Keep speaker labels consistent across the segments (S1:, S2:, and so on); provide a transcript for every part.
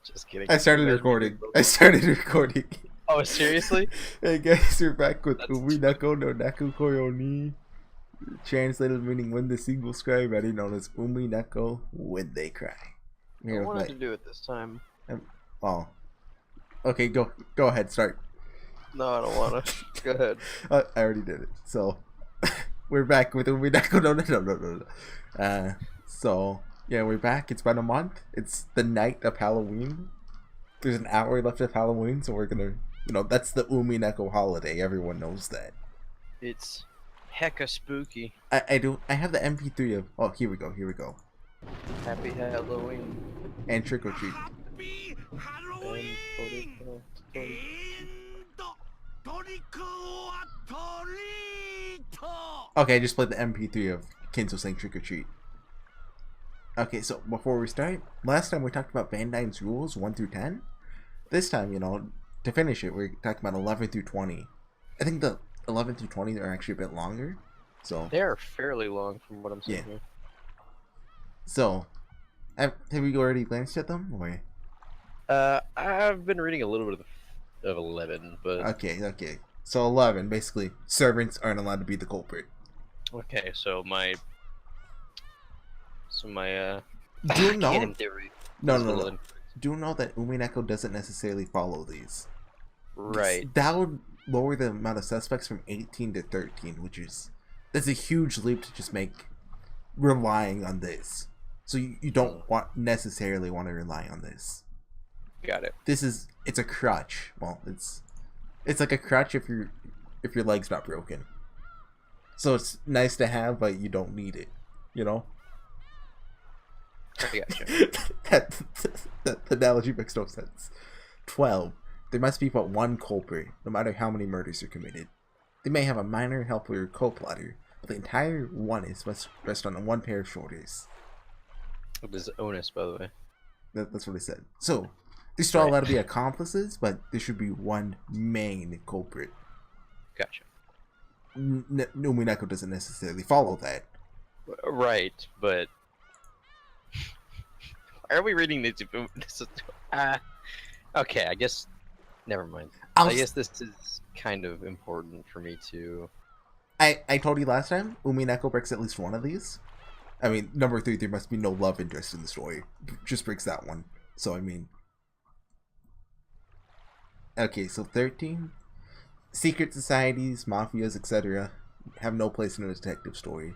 S1: Just kidding.
S2: I started recording. I started recording.
S1: Oh, seriously?
S2: Hey guys, we're back with
S1: That's
S2: Umineko no Nakukoro ni. Translated meaning when the seagulls cry, better known as Umineko when they cry.
S1: I wanted to do it this time.
S2: Oh. Okay, go ahead, start.
S1: No, I don't wanna. Go ahead.
S2: I already did it. So we're back with Umineko no. So yeah, we're back. It's been a month. It's the night of Halloween. There's an hour left of Halloween, so we're gonna, that's the Umineko holiday. Everyone knows that.
S1: It's hecka spooky.
S2: I have the MP3 of. Oh, here we go.
S1: Happy Halloween.
S2: And Trick or Treat. Okay, I just played the MP3 of Kinzo saying Trick or Treat. Okay, so before we start, last time we talked about Bandai's rules 1 through 10. This time, to finish it, we're talking about 11 through 20. I think the 11 through 20 are actually a bit longer. So
S1: they are fairly long from what I'm seeing here.
S2: So, have you already glanced at them? Or?
S1: I've been reading a little bit of 11, but...
S2: Okay. So 11, basically, servants aren't allowed to be the culprit.
S1: Okay, so my...
S2: Do you know?
S1: canon theory.
S2: No. Do you know that Umineko doesn't necessarily follow these?
S1: Right.
S2: That would lower the amount of suspects from 18 to 13, that's a huge leap to just make relying on this. So you don't necessarily want to rely on this.
S1: Got it.
S2: It's a crutch. Well, it's like a crutch if your leg's not broken. So it's nice to have, but you don't need it.
S1: I gotcha.
S2: That analogy makes no sense. 12. There must be but one culprit, no matter how many murders are committed. They may have a minor helper or co-plotter, but the entire onus must rest on one pair of shoulders.
S1: What is onus, by the way?
S2: That's what I said. So, they're still allowed to be accomplices, but there should be one main culprit.
S1: Gotcha.
S2: Umineko doesn't necessarily follow that.
S1: Right, but... Why are we reading these? Okay, I guess. Never mind. I guess this is kind of important for me to.
S2: I told you last time, Umineko breaks at least one of these. I mean, number 3, there must be no love interest in the story. Just breaks that one. So, I mean. Okay, so 13. Secret societies, mafias, etc. have no place in a detective story.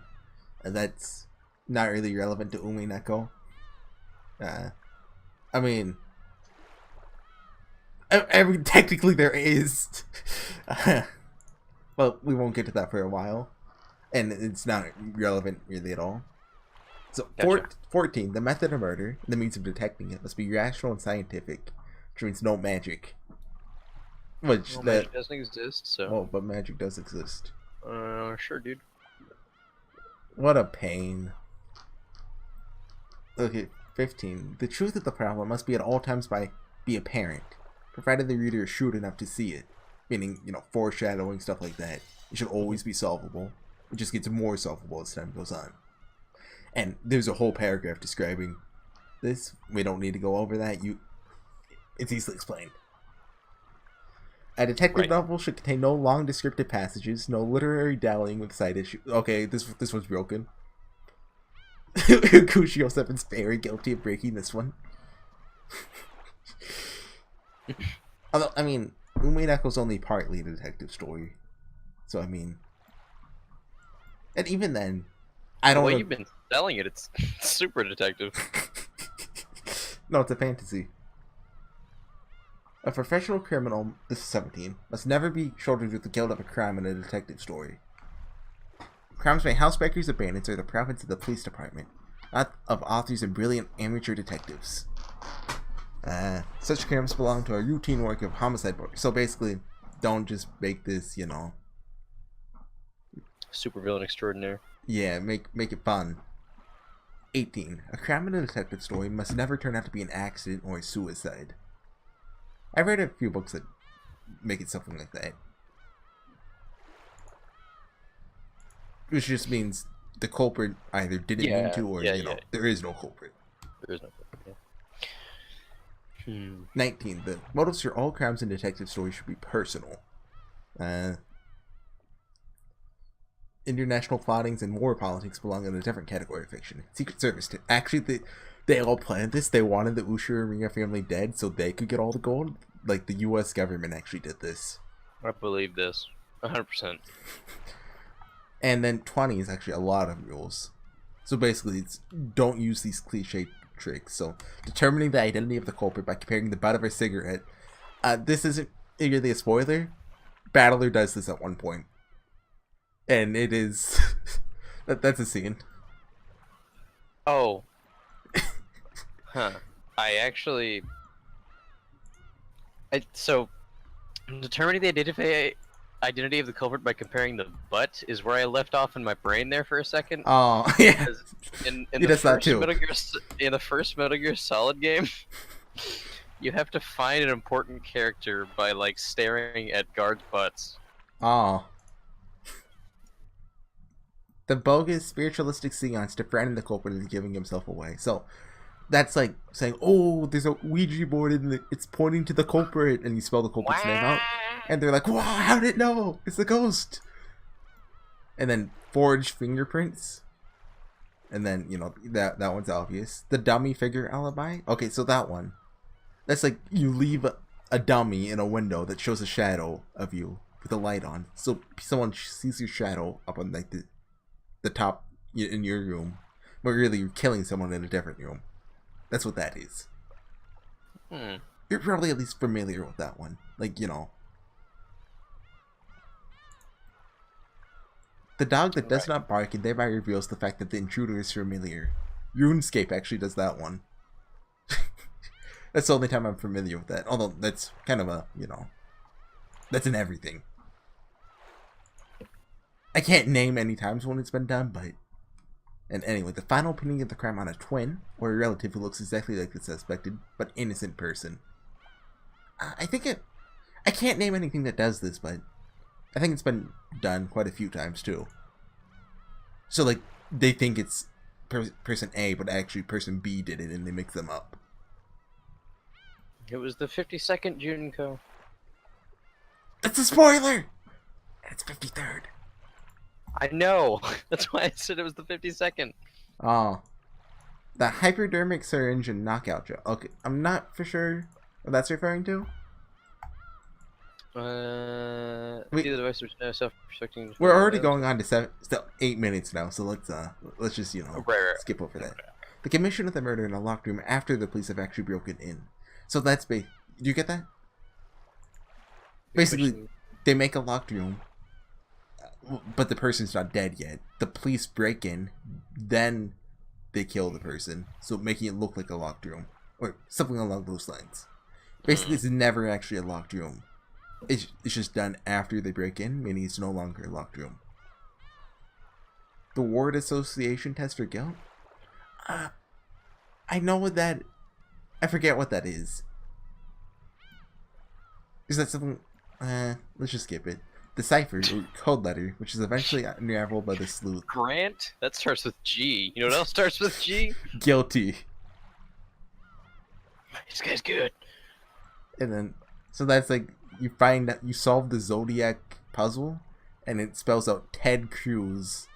S2: And that's not really relevant to Umineko. I mean, technically there is, but we won't get to that for a while, and it's not relevant really at all. So,
S1: Gotcha.
S2: 14, the method of murder, the means of detecting it, must be rational and scientific, which means no magic.
S1: Magic doesn't exist, so...
S2: Oh, but magic does exist.
S1: Sure, dude.
S2: What a pain. Okay. 15. The truth of the problem must be at all times be apparent, provided the reader is shrewd enough to see it. Meaning, foreshadowing, stuff like that. It should always be solvable. It just gets more solvable as time goes on. And there's a whole paragraph describing this. We don't need to go over that. It's easily explained. A detective novel should contain no long descriptive passages, no literary dallying with side issues. Okay, this one's broken. Kushio 7's very guilty of breaking this one. Although, I mean, Umineko's only partly a detective story. So, I mean... And even then, I don't know...
S1: The way you've been selling it, it's super detective.
S2: No, it's a fantasy. A professional criminal, this is 17, must never be shouldered with the guilt of a crime in a detective story. Crimes by housebreakers or bandits are the province of the police department, not of authors and brilliant amateur detectives. Such crimes belong to a routine work of homicide board. So basically, don't just make this,
S1: Super villain extraordinaire.
S2: Yeah, make it fun. 18. A crime in a detective story must never turn out to be an accident or a suicide. I've read a few books that make it something like that. Which just means the culprit either didn't mean to, or there is no culprit.
S1: There is no culprit.
S2: 19. The motives for all crimes in detective stories should be personal. International plottings and war politics belong in a different category of fiction. Secret Service. Actually, they all planned this. They wanted the Ushiro family dead so they could get all the gold. Like, the U.S. government actually did this.
S1: I believe this. 100%.
S2: And then 20 is actually a lot of rules. So basically, it's don't use these cliche tricks. So, determining the identity of the culprit by comparing the butt of a cigarette. This isn't really a spoiler. Battler does this at one point. And it is... that's a scene.
S1: Oh. Huh. So, determining the identity of the culprit by comparing the butt is where I left off in my brain there for a second.
S2: Oh, yeah.
S1: In
S2: he does that too.
S1: In the first Metal Gear Solid game, you have to find an important character by, like, staring at guards' butts.
S2: Oh. The bogus spiritualistic seance defriending the culprit is giving himself away. So, that's like saying, oh, there's a Ouija board and it's pointing to the culprit, and you spell the culprit's name out. And they're like, wow, how did it know? It's a ghost. And then forged fingerprints. And then, you know, that one's obvious. The dummy figure alibi. Okay, so that one. That's like you leave a dummy in a window that shows a shadow of you with a light on. So someone sees your shadow up on like the top in your room. But really you're killing someone in a different room. That's what that is. You're probably at least familiar with that one. Like, you know. The dog that does not bark and thereby reveals the fact that the intruder is familiar. RuneScape actually does that one. That's the only time I'm familiar with that. Although that's kind of a, you know, that's in everything. I can't name any times when it's been done, but... And anyway, the final pinning of the crime on a twin, or a relative who looks exactly like the suspected, but innocent person. I can't name anything that does this, but I think it's been done quite a few times too. So like, they think it's person A, but actually person B did it, and they mix them up.
S1: It was the 52nd Junko.
S2: That's a spoiler! And it's 53rd.
S1: I know! That's why I said it was the 52nd.
S2: Oh. The hypodermic syringe and knockout gel. Okay, I'm not for sure what that's referring to.
S1: The device which self-protecting.
S2: We're already going on to 8 minutes now, so let's just, you know, skip over that. The commission of the murder in a locked room after the police have actually broken in. So that's do you get that? Basically, they make a locked room, but the person's not dead yet. The police break in, then they kill the person, so making it look like a locked room, or something along those lines. Basically, it's never actually a locked room. It's just done after they break in, meaning it's no longer a locked room. The word association test for guilt? I know what that... I forget what that is. Is that something... let's just skip it. The cipher, or code letter, which is eventually unraveled by the sleuth.
S1: Grant? That starts with G. You know what else starts with G?
S2: Guilty.
S1: This guy's good.
S2: And then... So that's like... You find that you solve the Zodiac puzzle, and it spells out Ted Cruz.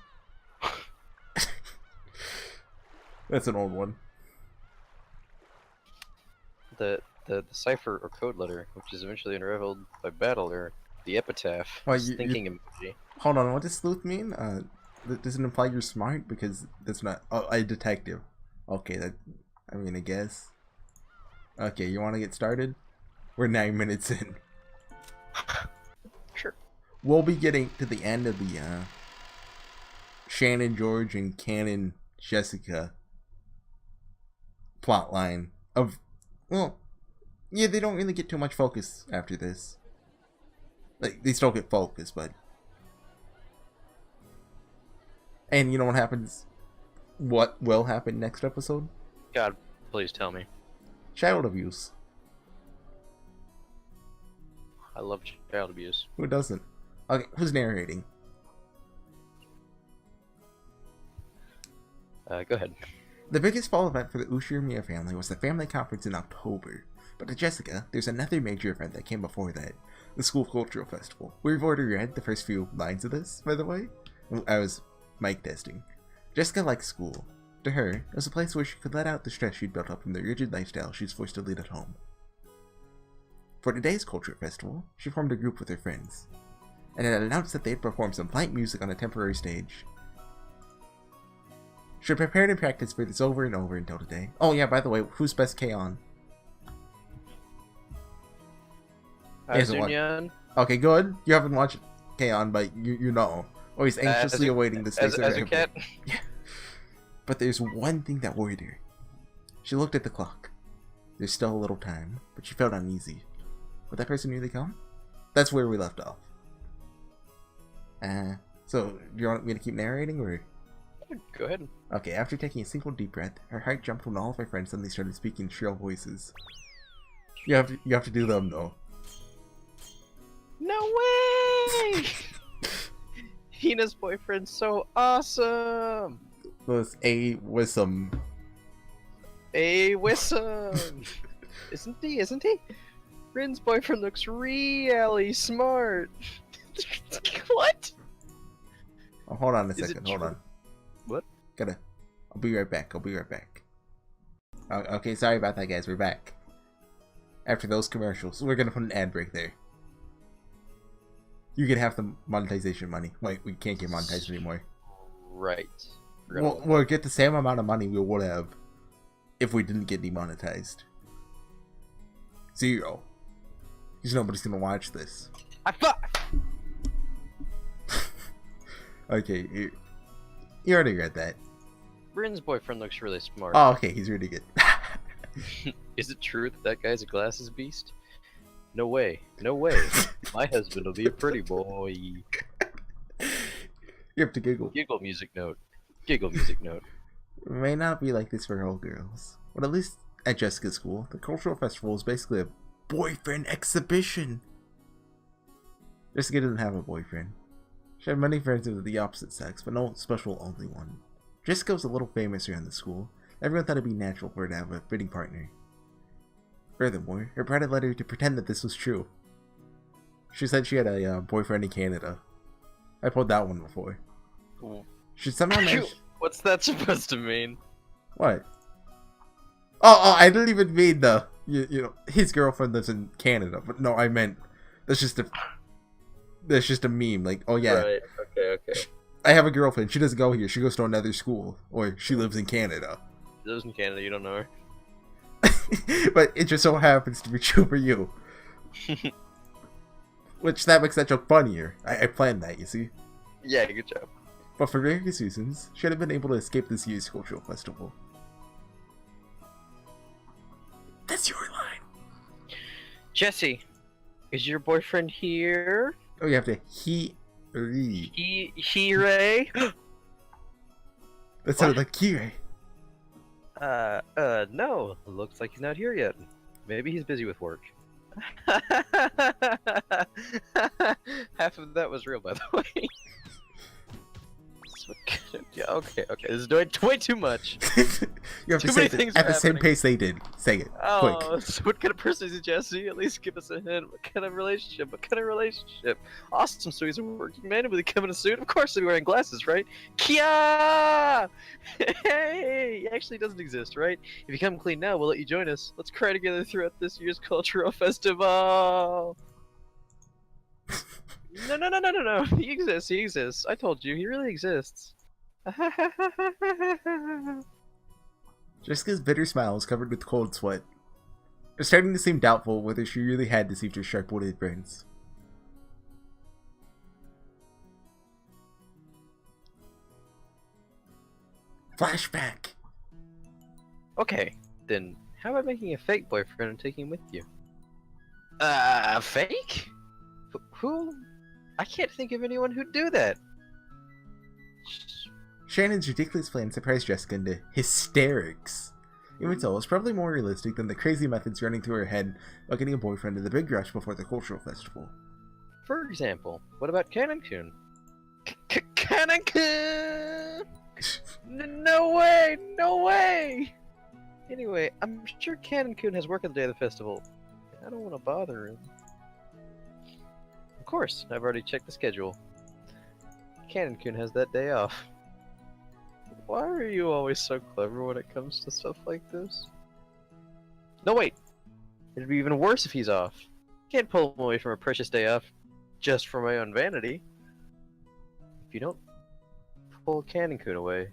S2: That's an old one.
S1: The cipher or code letter, which is eventually unraveled by Battler, the epitaph, thinking emoji.
S2: Hold on, what does sleuth mean? Does it imply you're smart? Because that's not... Oh, a detective. Okay, I mean, I guess. Okay, you want to get started? We're 9 minutes in.
S1: Sure.
S2: We'll be getting to the end of the Shannon George and Kanon Jessica plotline of, well, yeah, they don't really get too much focus after this. Like, they still get focus, but... And you know what happens? What will happen next episode?
S1: God, please tell me.
S2: Child abuse.
S1: I love child abuse.
S2: Who doesn't? Okay, who's narrating?
S1: Go ahead.
S2: The biggest fall event for the Ushiro family was the family conference in October. But to Jessica, there's another major event that came before that. The school cultural festival. We've already read the first few lines of this, by the way. I was mic testing. Jessica likes school. To her, it was a place where she could let out the stress she'd built up from the rigid lifestyle she's forced to lead at home. For today's culture festival, she formed a group with her friends, and it announced that they'd perform some light music on a temporary stage. She prepared and practiced for this over and over until today. Oh yeah, by the way, who's best Kanon?
S1: Zunyan.
S2: Okay, good. You haven't watched Kanon, but you know. Oh, he's anxiously awaiting the stakes
S1: as a cat.
S2: Yeah. But there's one thing that worried her. She looked at the clock. There's still a little time, but she felt uneasy. Would that person really come? That's where we left off. So, do you want me to keep narrating, or?
S1: Go ahead.
S2: Okay, after taking a single deep breath, her heart jumped when all of her friends suddenly started speaking in shrill voices. You have to do them, though.
S1: No way! Hina's boyfriend's so awesome!
S2: Was a Wissam.
S1: A Wissam! Isn't he? Rin's boyfriend looks really smart. What?
S2: Oh, hold on a second, hold on.
S1: What?
S2: I'll be right back, Okay, sorry about that, guys, we're back. After those commercials, we're gonna put an ad break there. You can have the monetization money. Wait, we can't get monetized anymore.
S1: Right.
S2: We'll get the same amount of money we would have if we didn't get demonetized. 0. Because nobody's gonna watch this. Okay, you already read that.
S1: Rin's boyfriend looks really smart.
S2: Oh, okay, he's really good.
S1: Is it true that guy's a glasses beast? No way. No way. My husband will be a pretty boy.
S2: You have to giggle.
S1: Giggle music note. Giggle music note.
S2: It may not be like this for all girls, but at least at Jessica's school, the cultural festival is basically a boyfriend exhibition. Jessica didn't have a boyfriend. She had many friends of the opposite sex, but no special only one. Jessica was a little famous around the school. Everyone thought it'd be natural for her to have a fitting partner. Furthermore, her pride had led her to pretend that this was true. She said she had a boyfriend in Canada. I pulled that one before.
S1: Cool.
S2: She somehow managed...
S1: What's that supposed to mean?
S2: What? Oh, I didn't even mean the... You know, his girlfriend lives in Canada, but no, I meant... That's just a meme, like, oh yeah.
S1: Right, okay.
S2: I have a girlfriend, she doesn't go here, she goes to another school. Or she lives in Canada.
S1: She lives in Canada, you don't know her.
S2: But it just so happens to be true for you. Which, that makes that joke funnier. I planned that, you see?
S1: Yeah, good job.
S2: But for various reasons, she hadn't been able to escape this year's cultural festival. That's your line.
S1: Jesse, is your boyfriend here?
S2: Oh, you have to He.
S1: Ray?
S2: That sounded like Kirei.
S1: No. Looks like he's not here yet. Maybe he's busy with work. Half of that was real, by the way. Yeah, okay. This is doing way too much.
S2: You have to say it at the same pace they did. Say it.
S1: Oh,
S2: quick.
S1: So what kind of person is he, Jesse? At least give us a hint. What kind of relationship? Awesome, so he's a working man. Will he come in a suit? Of course he'll be wearing glasses, right? Kia! Hey! He actually doesn't exist, right? If you come clean now, we'll let you join us. Let's cry together throughout this year's cultural festival! No. He exists. I told you, he really exists.
S2: Jessica's bitter smile was covered with cold sweat. It was starting to seem doubtful whether she really had deceived her sharp-witted friends. Flashback!
S1: Okay, then how about making a fake boyfriend and taking him with you? Fake? Who? I can't think of anyone who'd do that.
S2: Shannon's ridiculous plan surprised Jessica into hysterics. Even so, it was probably more realistic than the crazy methods running through her head about getting a boyfriend in the big rush before the cultural festival.
S1: For example, what about Kanon-kun? Kanon-kun! No way! Anyway, I'm sure Kanon-kun has work on the day of the festival. I don't want to bother him. Of course, I've already checked the schedule. Kanon-kun has that day off. Why are you always so clever when it comes to stuff like this? No, wait! It'd be even worse if he's off. Can't pull him away from a precious day off just for my own vanity. If you don't pull Kanon-kun away,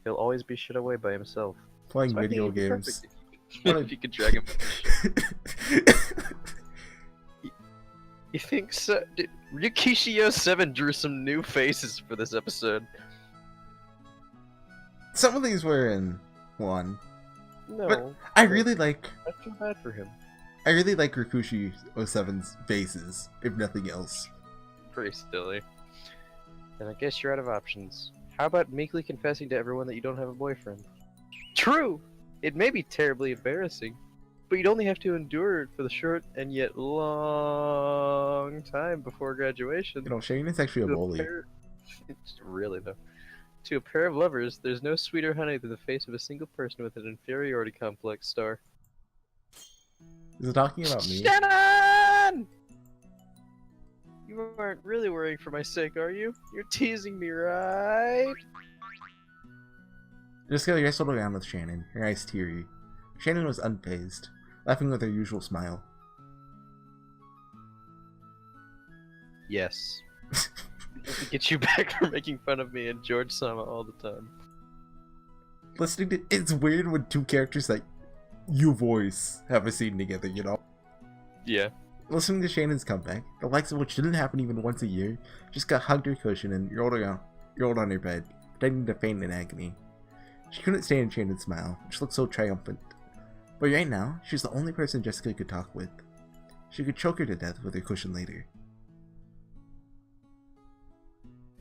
S1: he'll always be shut away by himself.
S2: Playing
S1: So I think
S2: video
S1: it'd be
S2: games.
S1: perfect if you could drag him. You think so? Ryukishio 7 drew some new faces for this episode.
S2: Some of these were in 1.
S1: No.
S2: But I really like...
S1: I feel bad for him.
S2: I really like Rikushi 07's faces, if nothing else.
S1: Pretty silly. And I guess you're out of options. How about meekly confessing to everyone that you don't have a boyfriend? True! It may be terribly embarrassing, but you'd only have to endure it for the short and yet long time before graduation.
S2: You know, Shane is actually a bully.
S1: Really, though. To a pair of lovers, there's no sweeter honey than the face of a single person with an inferiority complex star.
S2: Is it talking about me?
S1: Shannon! You aren't really worrying for my sake, are you? You're teasing me, right?
S2: Jessica, you're settled down with Shannon, her eyes teary. Shannon was unfazed, laughing with her usual smile.
S1: Yes. To get you back for making fun of me and George Sama all the time.
S2: Listening to it's weird when two characters that you voice have a scene together, you know?
S1: Yeah.
S2: Listening to Shannon's comeback, the likes of which didn't happen even once a year, just got hugged her cushion and rolled on her bed, pretending to faint in agony. She couldn't stand Shannon's smile, which looked so triumphant. But right now, she's the only person Jessica could talk with. She could choke her to death with her cushion later.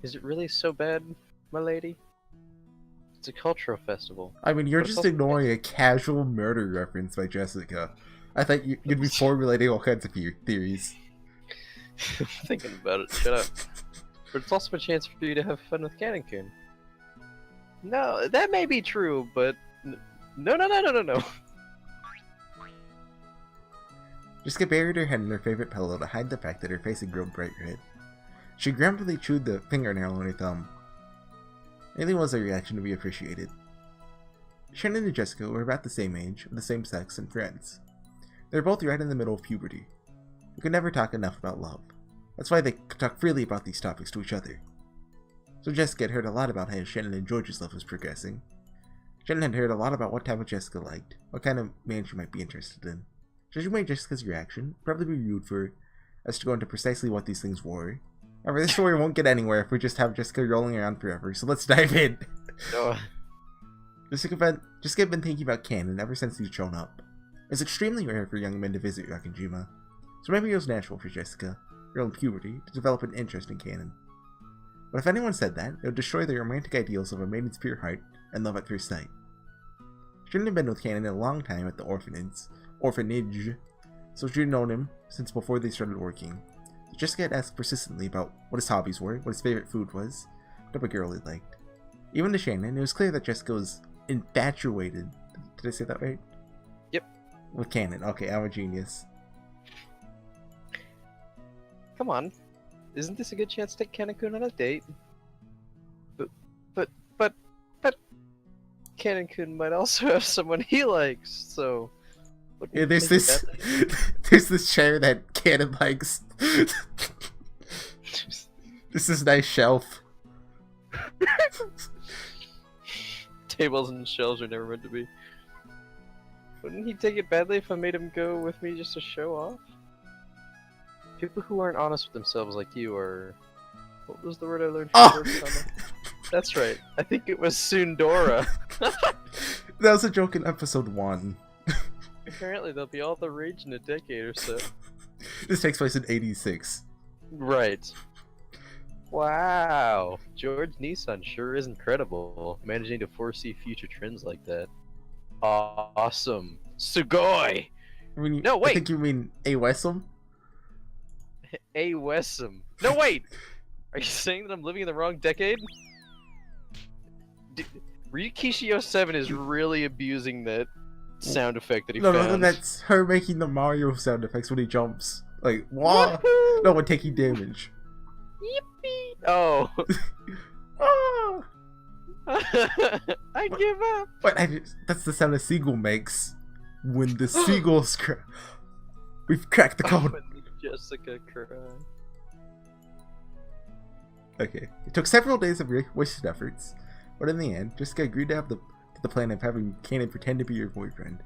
S1: Is it really so bad, my lady? It's a cultural festival.
S2: I mean, you're
S1: But it's
S2: just
S1: also-
S2: ignoring a casual murder reference by Jessica. I thought you'd be formulating all kinds of theories.
S1: I'm thinking about it, shut up. But it's also a chance for you to have fun with Kanon-kun. No, that may be true, but... No.
S2: Jessica buried her head in her favorite pillow to hide the fact that her face had grown bright red. She grumpily chewed the fingernail on her thumb. Anything was a reaction to be appreciated. Shannon and Jessica were about the same age, of the same sex, and friends. They were both right in the middle of puberty. They could never talk enough about love. That's why they could talk freely about these topics to each other. So Jessica had heard a lot about how Shannon and George's love was progressing. Shannon had heard a lot about what type of Jessica liked, what kind of man she might be interested in. Judging by Jessica's reaction, it'd probably be rude for us to go into precisely what these things were. However, this story won't get anywhere if we just have Jessica rolling around forever, so let's dive in.
S1: No.
S2: Jessica had been thinking about Kanon ever since he'd shown up. It's extremely rare for young men to visit Yakinjima, so maybe it was natural for Jessica, girl in puberty, to develop an interest in Kanon. But if anyone said that, it would destroy the romantic ideals of a maiden's pure heart and love at first sight. She hadn't been with Kanon a long time at the orphanage, so she'd known him since before they started working. So Jessica had asked persistently about what his hobbies were, what his favorite food was, what type of girl he liked. Even to Shannon, it was clear that Jessica was infatuated. Did I say that right?
S1: Yep.
S2: With Kanon. Okay, I'm a genius.
S1: Come on. Isn't this a good chance to take Kanon-kun on a date? But... Kanon-kun might also have someone he likes, so...
S2: Yeah, there's this chair that Kanon likes. This is nice shelf.
S1: Tables and shelves are never meant to be. Wouldn't he take it badly if I made him go with me just to show off? People who aren't honest with themselves like you are... What was the word I learned from George Sama? That's right. I think it was Sundora.
S2: That was a joke in episode 1.
S1: Apparently they'll be all the rage in a decade or so.
S2: This takes place in 86.
S1: Right. Wow. George Nissan sure is incredible, managing to foresee future trends like that. Awesome. Sugoi!
S2: I mean,
S1: No, wait!
S2: I think you mean A. Wessam?
S1: A. Wessam. No, wait! Are you saying that I'm living in the wrong decade? Ryukishio 7 is really abusing that sound effect that he
S2: No,
S1: found.
S2: that's her making the Mario sound effects when he jumps. Like, wow. No one taking damage.
S1: Yippee! Oh.
S2: Ah!
S1: I give up.
S2: But that's the sound a seagull makes when the seagulls crack. We've cracked the code.
S1: When Jessica cried.
S2: Okay. It took several days of wasted efforts, but in the end, Jessica agreed to have the plan of having Kanon pretend to be your boyfriend.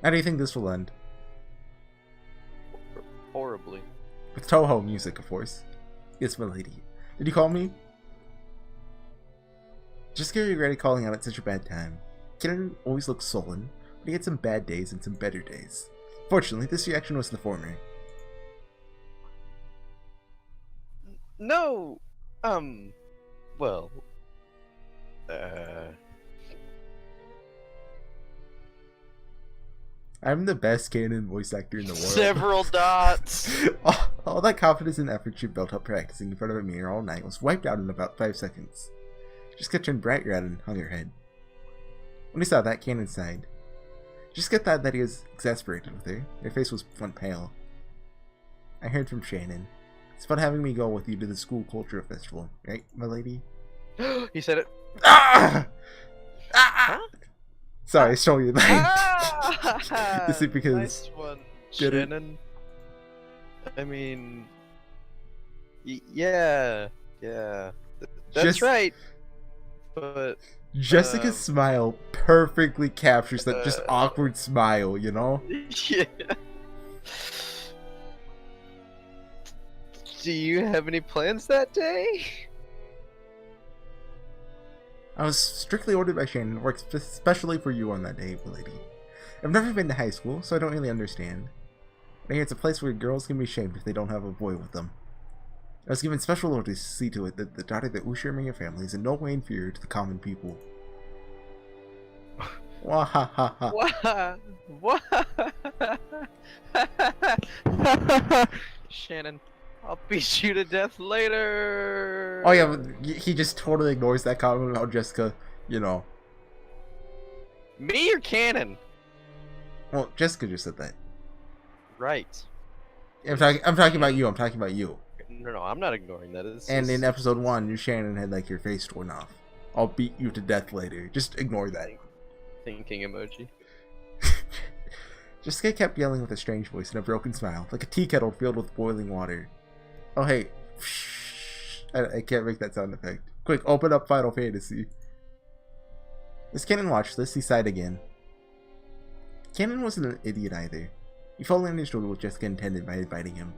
S2: How do you think this will end?
S1: Horribly.
S2: With Toho music, of course. Yes, my lady. Did you call me? Just get ready calling out at such a bad time. Kanon always looks sullen, but he had some bad days and some better days. Fortunately, this reaction was the former.
S1: No! Well...
S2: I'm the best Kanon voice actor in the world.
S1: Several dots!
S2: all that confidence and effort she built up practicing in front of a mirror all night was wiped out in about 5 seconds. Jessica turned bright red and hung her head. When he saw that, Kanon sighed. Jessica thought that he was exasperated with her. Her face was front pale. I heard from Shannon. It's about having me go with you to the school culture festival, right, my lady?
S1: He said it.
S2: Ah! Ah!
S1: Huh?
S2: Sorry, I stole your line.
S1: Ah!
S2: This is because...
S1: Nice one,
S2: Get it?
S1: Shannon. I mean... yeah. Yeah. That's right. But...
S2: Jessica's smile perfectly captures that just awkward smile, you know?
S1: Yeah. Do you have any plans that day?
S2: I was strictly ordered by Shannon to work especially for you on that day, lady. I've never been to high school, so I don't really understand. I hear it's a place where girls can be shamed if they don't have a boy with them. I was given special orders to see to it that the daughter of the Ushirmiya family is in no way inferior to the common people. Wahahaha.
S1: Shannon, I'll beat you to death later.
S2: Oh yeah, but he just totally ignores that comment about Jessica, you know.
S1: Me or Kanon?
S2: Well, Jessica just said that.
S1: Right.
S2: I'm talking about you. I'm talking about you.
S1: No, I'm not ignoring that.
S2: And in episode 1, you Shannon had like your face torn off. I'll beat you to death later. Just ignore that.
S1: Thinking emoji.
S2: Jessica kept yelling with a strange voice and a broken smile, like a tea kettle filled with boiling water. Oh hey, I can't make that sound effect. Quick, open up Final Fantasy. As Kanon watched this, he sighed again. Kanon wasn't an idiot either. He fully understood what Jessica intended by inviting him.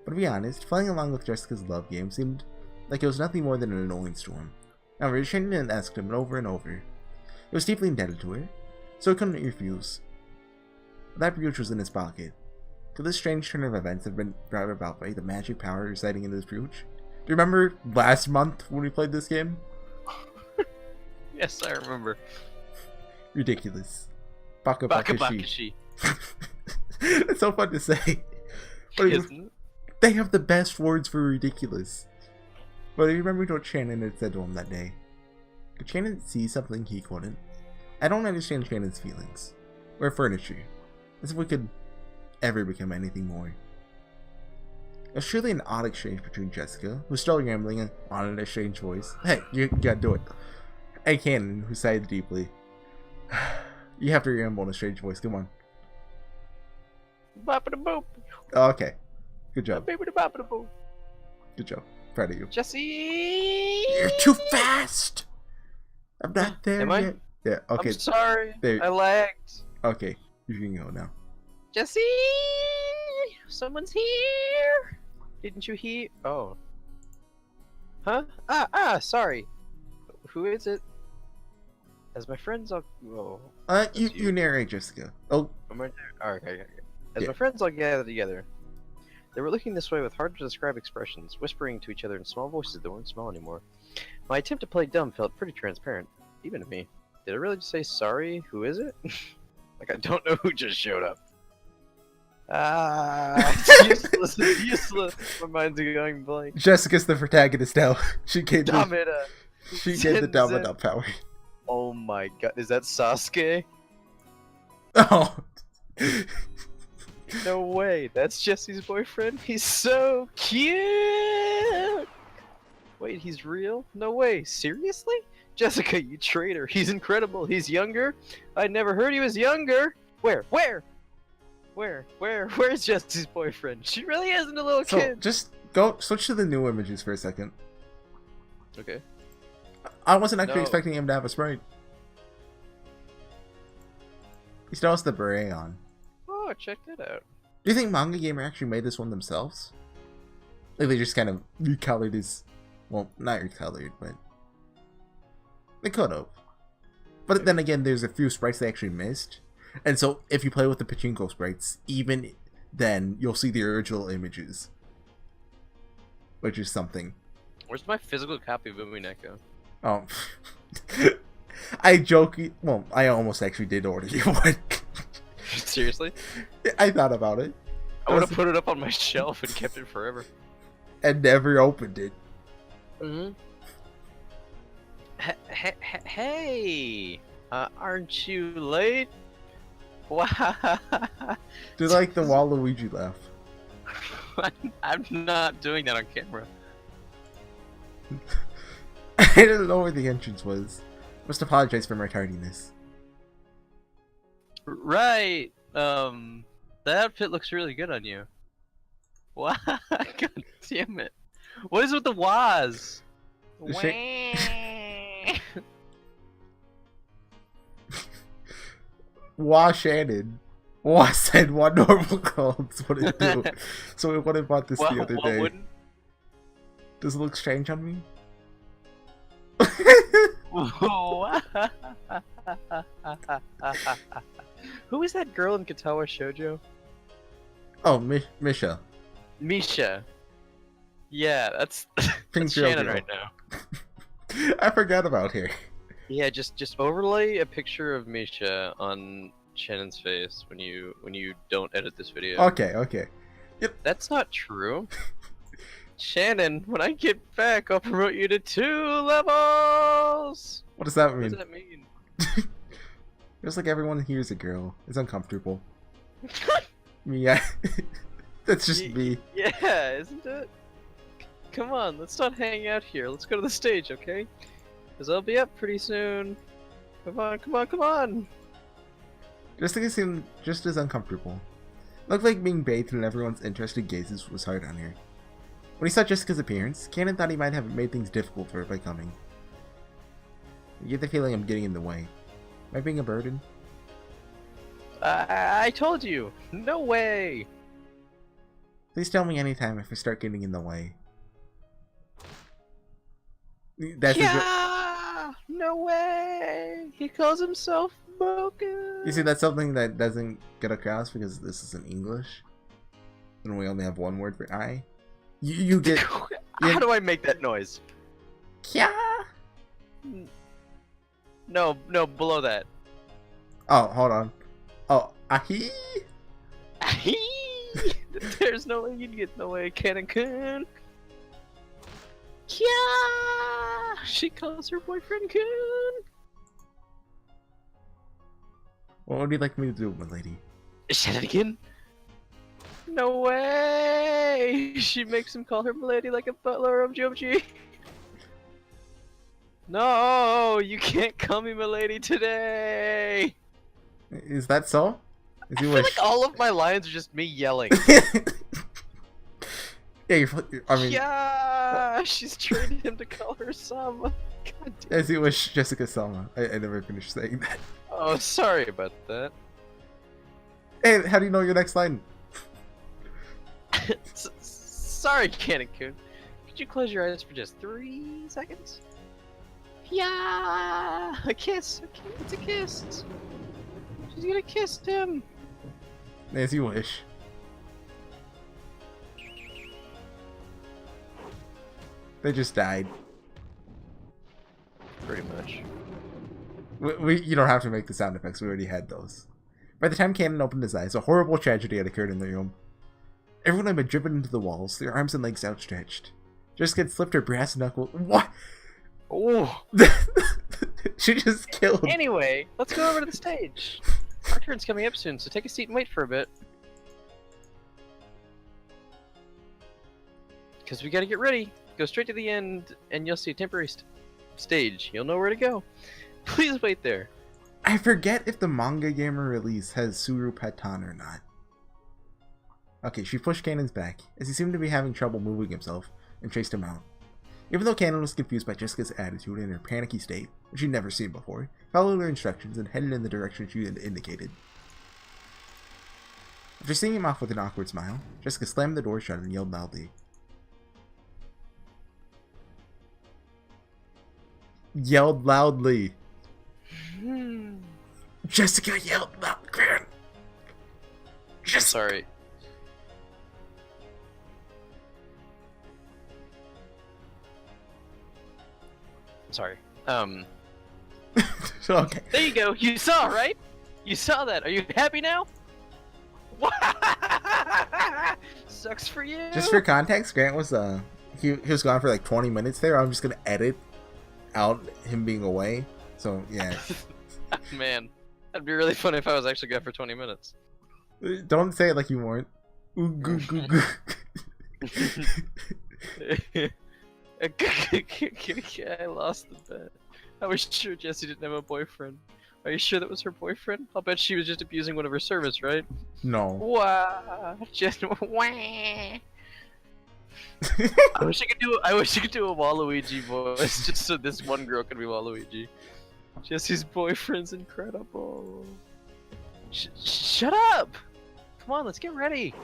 S2: But to be honest, playing along with Jessica's love game seemed like it was nothing more than an annoyance to him. However, Shannon asked him over and over. He was deeply indebted to her, so he couldn't refuse. That brooch was in his pocket. Could this strange turn of events have been brought about by the magic power residing in this brooch? Do you remember last month when we played this game?
S1: Yes, I remember.
S2: Ridiculous. Baka
S1: Baka
S2: Bakashi.
S1: Bakashi.
S2: It's so fun to say. But
S1: Isn't it?
S2: they have the best words for ridiculous. But I remember what Shannon had said to him that day. Could Shannon see something he couldn't? I don't understand Shannon's feelings. We're furniture. As if we could ever become anything more. It was surely an odd exchange between Jessica, who's still rambling on in a strange voice. Hey, you gotta do it. And Kanon, who sighed deeply. You have to ramble in a strange voice, come on.
S1: Bop-a-da-boop.
S2: Oh, okay. Good job.
S1: Bop-a-da-bop-a-da-boop.
S2: Good job. Proud of you.
S1: Jesse!
S2: You're too fast! I'm not there
S1: Am I?
S2: yet. Yeah, okay.
S1: I'm sorry.
S2: There.
S1: I lagged.
S2: Okay, you can go now.
S1: Jesse! Someone's here! Didn't you hear? Oh. Huh? Sorry. Who is it? As my friends all... Oh.
S2: You narrate, Jessica. Oh.
S1: Okay. As
S2: Yeah.
S1: my friends all gathered together, they were looking this way with hard-to-describe expressions, whispering to each other in small voices that weren't small anymore. My attempt to play dumb felt pretty transparent, even to me. Did I really just say sorry? Who is it? Like I don't know who just showed up. It's useless. It's useless. My mind's going blank.
S2: Jessica's the protagonist now. She gave the
S1: Dameda.
S2: Dameda power.
S1: Oh my god, is that Sasuke?
S2: Oh.
S1: No way, that's Jesse's boyfriend? He's so cute! Wait, he's real? No way, seriously? Jessica, you traitor, he's incredible, he's younger? I never heard he was younger! Where? Where's Jesse's boyfriend? She really isn't a little kid!
S2: Just go, switch to the new images for a second.
S1: Okay.
S2: I wasn't actually expecting him to have a sprite. He still has the beret on.
S1: Oh, check that out.
S2: Do you think Manga Gamer actually made this one themselves? Like they just kind of recolored his... Well, not recolored, but... They could have. But then again, there's a few sprites they actually missed. And so, if you play with the Pachinko sprites, even then, you'll see the original images. Which is something.
S1: Where's my physical copy of Umineko?
S2: Oh. I joke... Well, I almost actually did order you one.
S1: Seriously?
S2: I thought about it.
S1: I would have put it up on my shelf and kept it forever.
S2: And never opened it.
S1: Mm-hmm. Hey! Aren't you late? Wow!
S2: Do you like the Waluigi laugh?
S1: I'm not doing that on camera.
S2: I didn't know where the entrance was. Must apologize for my tardiness.
S1: Right. The outfit looks really good on you. Wow. God damn it. What is with the wahs?
S2: Wah Shannon. Wah said what normal clothes would it do? So we would have bought this the other day.
S1: Wouldn't?
S2: Does it look strange on me?
S1: Who is that girl in Katawa Shoujo?
S2: Oh, Misha.
S1: Misha. Yeah, that's, that's
S2: Girl
S1: Shannon
S2: girl.
S1: right now.
S2: I forgot about her.
S1: Yeah, just overlay a picture of Misha on Shannon's face when you don't edit this video.
S2: Okay, okay. Yep.
S1: That's not true. Shannon, when I get back, I'll promote you to 2 levels!
S2: What does that
S1: What
S2: mean?
S1: does that mean?
S2: Feels like everyone here is a girl. It's uncomfortable. Me, yeah. That's just me.
S1: Yeah, isn't it? Come on, let's not hang out here. Let's go to the stage, okay? Because I'll be up pretty soon. Come on, come on, come on!
S2: Just think it seemed just as uncomfortable. Looked like being bathed in everyone's interested gazes was hard on her. When he saw Jessica's appearance, Kanon thought he might have made things difficult for her by coming. I get the feeling I'm getting in the way. Am I being a burden?
S1: I told you! No way!
S2: Please tell me anytime if I start getting in the way. That's
S1: No way! He calls himself Boku!
S2: You see, that's something that doesn't get across because this is in English. And we only have one word for I. You get...
S1: How do I make that noise?
S2: Kya?
S1: No, below that.
S2: Oh, hold on. Oh, ahi?
S1: There's no way you'd get in the way, Kanon-kun. Kya! She calls her boyfriend Kun.
S2: What would you like me to do, my lady?
S1: Say that again? No way! She makes him call her milady like a butler of Jomji. No, you can't call me milady today.
S2: Is that so? Is
S1: I feel like all of my lines are just me yelling.
S2: Yeah, I mean...
S1: Yeah, she's trained him to call her Sama. God damn.
S2: As you wish, Jessica Sama. I never finished saying that.
S1: Oh, sorry about that.
S2: Hey, how do you know your next line?
S1: Sorry, Kanon-kun. Could you close your eyes for just 3 seconds? Yeah, a kiss. Okay, it's a kiss. She's gonna kiss him.
S2: As you wish. They just died.
S1: Pretty much.
S2: You don't have to make the sound effects. We already had those. By the time Kanon opened his eyes, a horrible tragedy had occurred in the room. Everyone had been driven into the walls, their arms and legs outstretched. Jessica had slipped her brass knuckle. What?
S1: Oh.
S2: She just killed.
S1: Anyway, let's go over to the stage. Our turn's coming up soon, so take a seat and wait for a bit. Because we gotta get ready. Go straight to the end, and you'll see a temporary stage. You'll know where to go. Please wait there.
S2: I forget if the manga gamer release has Tsurupettan or not. Okay, she pushed Kanon's back, as he seemed to be having trouble moving himself, and chased him out. Even though Kanon was confused by Jessica's attitude and her panicky state, which she'd never seen before, he followed her instructions and headed in the direction she had indicated. After seeing him off with an awkward smile, Jessica slammed the door shut and yelled loudly. Yelled loudly! Jessica yelled loudly!
S1: Sorry. Sorry.
S2: Okay.
S1: There you go. You saw, right? You saw that. Are you happy now? Sucks for you.
S2: Just for context, Grant was he was gone for like 20 minutes there. I'm just gonna edit out him being away. So yeah.
S1: Man, that'd be really funny if I was actually gone for 20 minutes.
S2: Don't say it like you weren't. Ooh, goo, goo, goo.
S1: I lost the bet. I was sure Jessie didn't have a boyfriend. Are you sure that was her boyfriend? I'll bet she was just abusing one of her servants, right?
S2: No.
S1: Wah! Just wah! I wish I could do a Waluigi voice just so this one girl could be Waluigi. Jessie's boyfriend's incredible. Shut up! Come on, let's get ready.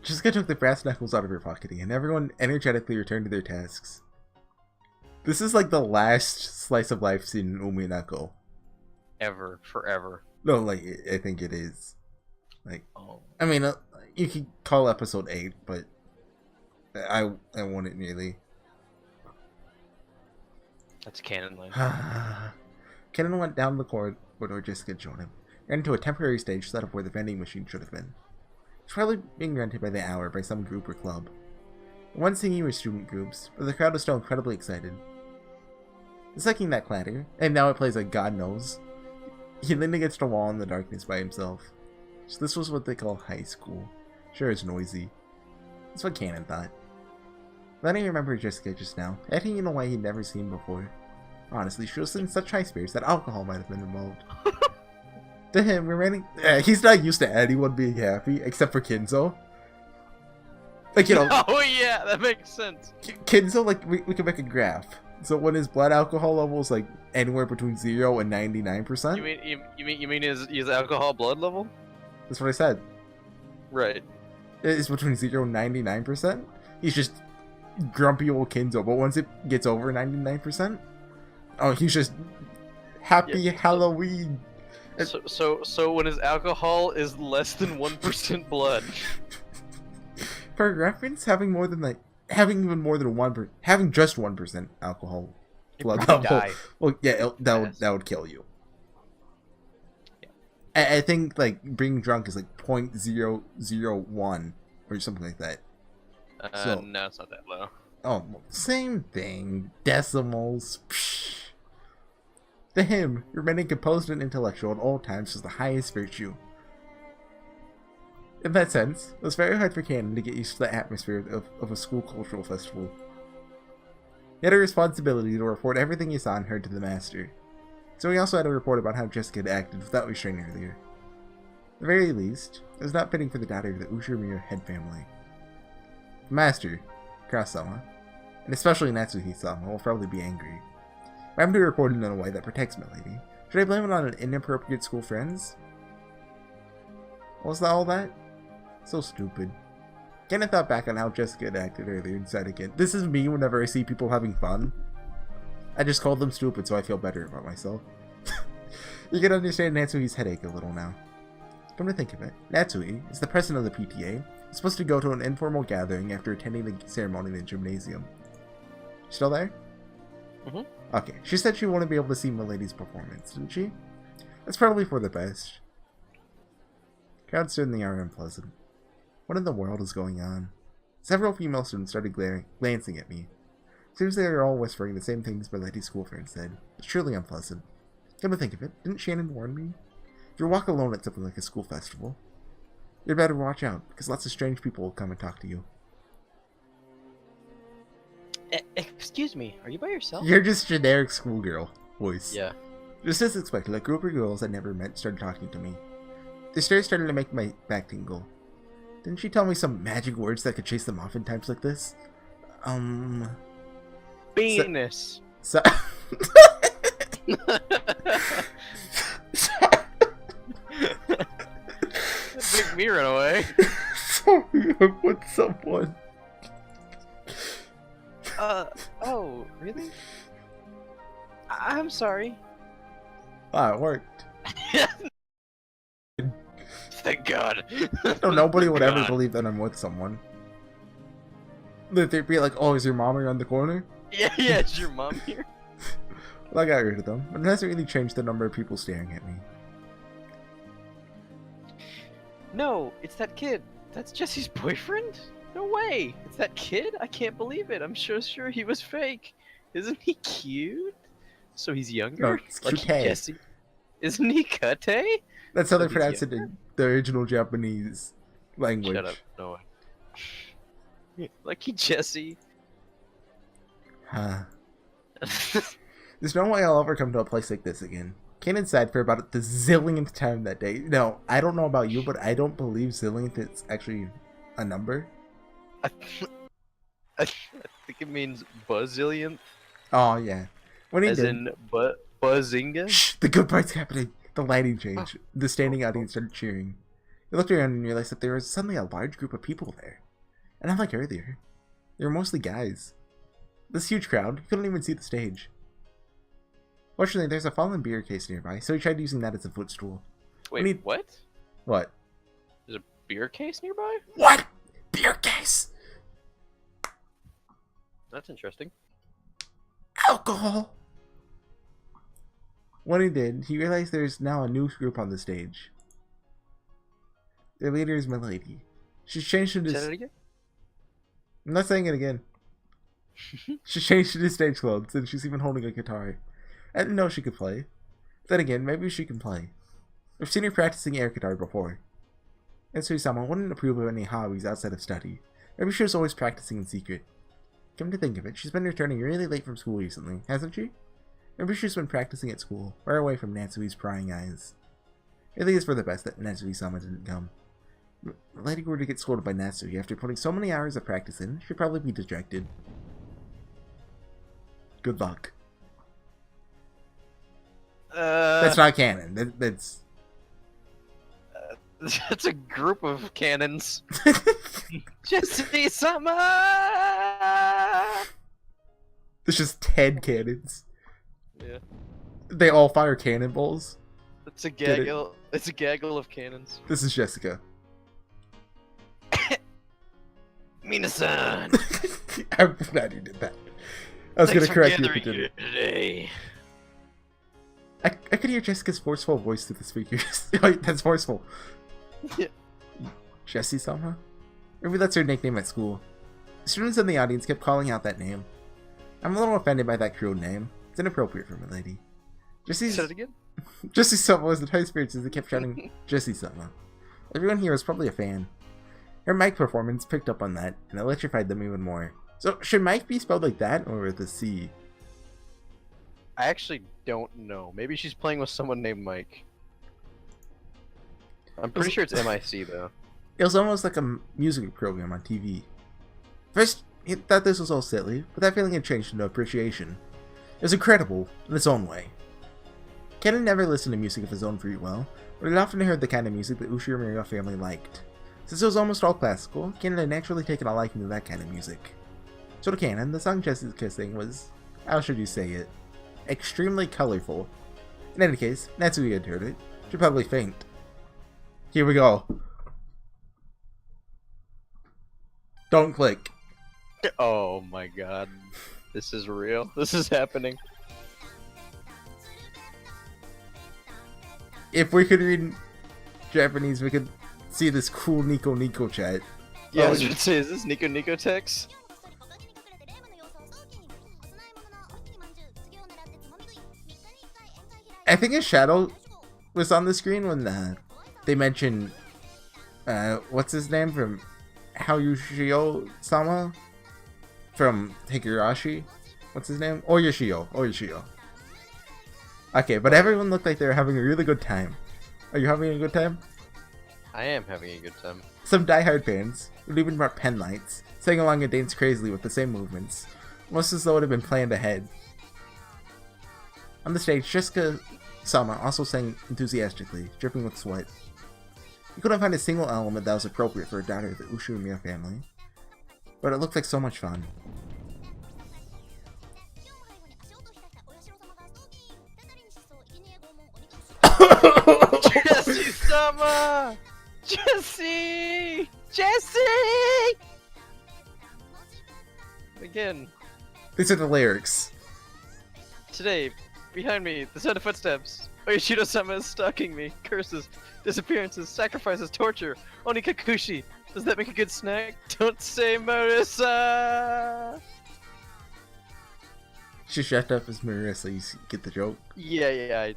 S2: Jessica took the brass knuckles out of her pocket again. Everyone energetically returned to their tasks. This is like the last slice of life scene in Umineko.
S1: Ever, forever.
S2: No, like, I think it is. Like,
S1: oh.
S2: I mean, you could call episode 8, but I wouldn't really.
S1: That's canon line.
S2: Kanon went down the corridor where Jessica joined him, ran into a temporary stage set up where the vending machine should have been. It's probably being rented by the hour by some group or club. One singing were student groups, but the crowd was still incredibly excited. Sucking that clatter, and now it plays like God knows. He leaned against a wall in the darkness by himself. So this was what they call high school. Sure, it's noisy. That's what Kanon thought. Then he remembered Jessica just now, acting in a way he'd never seen before. Honestly, she was in such high spirits that alcohol might have been involved. To him, remaining, he's not used to anyone being happy, except for Kinzo. Like, you know.
S1: Oh yeah, that makes sense.
S2: Kinzo, like, we can make a graph. So when his blood alcohol level is like anywhere between 0 and 99%.
S1: You mean his alcohol blood level?
S2: That's what I said.
S1: Right.
S2: It's between 0 and 99%. He's just grumpy old Kinzo, but once it gets over 99%, oh, he's just happy Halloween.
S1: So when his alcohol is less than 1% blood.
S2: For reference, having just 1% alcohol blood level.
S1: Die.
S2: Well, yeah, that would kill you. Yeah. I think like being drunk is like 0.001 or something like that. So,
S1: no, it's not that low.
S2: Oh, same thing. Decimals. Psh. To him, remaining composed and intellectual at all times was the highest virtue. In that sense, it was very hard for Kanon to get used to the atmosphere of a school cultural festival. He had a responsibility to report everything he saw and heard to the master. So he also had to report about how Jessica had acted without restraint earlier. At the very least, it was not fitting for the daughter of the Ushimura head family. The master, Kurasama, and especially Natsuhi-sama, will probably be angry. But I'm to report it in a way that protects my lady. Should I blame it on an inappropriate school friends? Was that all that? So stupid. Kanon thought back on how Jessica had acted earlier and said again, this is me whenever I see people having fun. I just called them stupid so I feel better about myself. You can understand Natsuhi's headache a little now. Come to think of it, Natsuhi is the president of the PTA. He's supposed to go to an informal gathering after attending the ceremony in the gymnasium. Still there?
S1: Mm-hmm.
S2: Okay, she said she wanted to be able to see Milady's performance, didn't she? It's probably for the best. Crowds certainly are unpleasant. What in the world is going on? Several female students started glancing at me. Seems they are all whispering the same things my lady's school friend said. It's truly unpleasant. Come to think of it, didn't Shannon warn me? If you walk alone at something like a school festival, you'd better watch out, because lots of strange people will come and talk to you.
S1: Excuse me, are you by yourself?
S2: You're just generic schoolgirl voice.
S1: Yeah.
S2: Just as expected, a group of girls I never met started talking to me. The stares started to make my back tingle. Didn't she tell me some magic words that could chase them off in times like this?
S1: Penis.
S2: So...
S1: Make me run away.
S2: Sorry, I'm with someone.
S1: Oh, really? I'm sorry.
S2: Ah, it worked.
S1: Thank God.
S2: No, nobody would ever believe that I'm with someone. They'd be like, oh, is your mom around the corner?
S1: Yeah, is your mom here?
S2: Well, I got rid of them, but it hasn't really changed the number of people staring at me.
S1: No, it's that kid. That's Jesse's boyfriend? No way. It's that kid? I can't believe it. I'm so sure he was fake. Isn't he cute? So he's younger?
S2: No, it's
S1: like
S2: Kute.
S1: Jesse. Isn't he Kate?
S2: That's how they
S1: He's
S2: pronounce it in the original Japanese language.
S1: Shut up. No way. Lucky Jesse.
S2: Huh. There's no way I'll ever come to a place like this again. Kanon said for about the zillionth time that day. No, I don't know about you, but I don't believe zillionth is actually a number.
S1: I think it means buzzillionth.
S2: Oh, yeah. When he
S1: As
S2: did,
S1: in buzzinga?
S2: shh, the good part's happening. The lighting changed. The standing audience started cheering. He looked around and realized that there was suddenly a large group of people there. And unlike earlier, they were mostly guys. This huge crowd, he couldn't even see the stage. Fortunately, there's a fallen beer case nearby, so he tried using that as a footstool.
S1: Wait, what?
S2: What?
S1: There's a beer case nearby?
S2: What? Beer case?
S1: That's interesting.
S2: Alcohol! When he did, he realized there's now a new group on the stage. Their leader is my lady. She's changed into...
S1: Say that again?
S2: I'm not saying it again. She's changed into stage clothes, and she's even holding a guitar. I didn't know she could play. Then again, maybe she can play. I've seen her practicing air guitar before. And Suisama wouldn't approve of any hobbies outside of study. Maybe she was always practicing in secret. Come to think of it, she's been returning really late from school recently, hasn't she? Maybe she's been practicing at school, far away from Natsui's prying eyes. I think it's for the best that Natsui-sama didn't come. The lady were to get scolded by Natsui after putting so many hours of practice in, she'd probably be dejected. Good luck. That's not canon. That's...
S1: That's a group of cannons. Jesse Sama!
S2: There's just 10 cannons.
S1: Yeah.
S2: They all fire cannonballs.
S1: It's a gaggle. It's a gaggle of cannons.
S2: This is Jessica.
S1: Mina-san!
S2: I'm glad you did that. I was going to correct you if you didn't.
S1: Today.
S2: I could hear Jessica's forceful voice through the speakers. Wait, that's forceful.
S1: Yeah.
S2: Jessie-sama? Maybe that's her nickname at school. Students in the audience kept calling out that name. I'm a little offended by that crude name. It's inappropriate for my lady.
S1: Say it again?
S2: Jessie-sama was in high spirits as they kept shouting Jessie-sama. Everyone here was probably a fan. Her mic performance picked up on that and electrified them even more. So, should Mike be spelled like that or with a C?
S1: I actually don't know. Maybe she's playing with someone named Mike. I'm pretty sure it's MIC though.
S2: It was almost like a music program on TV. First, he thought this was all silly, but that feeling had changed into appreciation. It was incredible, in its own way. Kanon never listened to music of his own free will, but he'd often heard the kind of music the Ushiro family liked. Since it was almost all classical, Kanon had naturally taken a liking to that kind of music. So to Kanon, the song Jessie's kissing was, how should you say it, extremely colorful. In any case, Natsui had heard it. She'd probably faint. Here we go. Don't click.
S1: Oh my god. This is real. This is happening.
S2: if we could read Japanese, we could see this cool Nico chat.
S1: Yeah, I was gonna say, is this Nico text?
S2: I think his shadow was on the screen when they mentioned what's his name from Harushio-sama from Higurashi. What's his name? Oyashio. Okay, but everyone looked like they were having a really good time. Are you having a good time?
S1: I am having a good time.
S2: Some diehard fans would even brought pen lights, sang along and danced crazily with the same movements, almost as though it had been planned ahead. On the stage, Jessica-sama also sang enthusiastically, dripping with sweat. You couldn't find a single element that was appropriate for a daughter of the Ushimiya family, but it looked like so much fun.
S1: Jesse-sama! Jesse! Again.
S2: These are the lyrics.
S1: Today, behind me, the sound of footsteps. Oyashiro-sama is stalking me. Curses, disappearances, sacrifices, torture. Onikakushi. Does that make a good snack? Don't say Marissa!
S2: She shut up as Marissa, you get the joke?
S1: Yeah.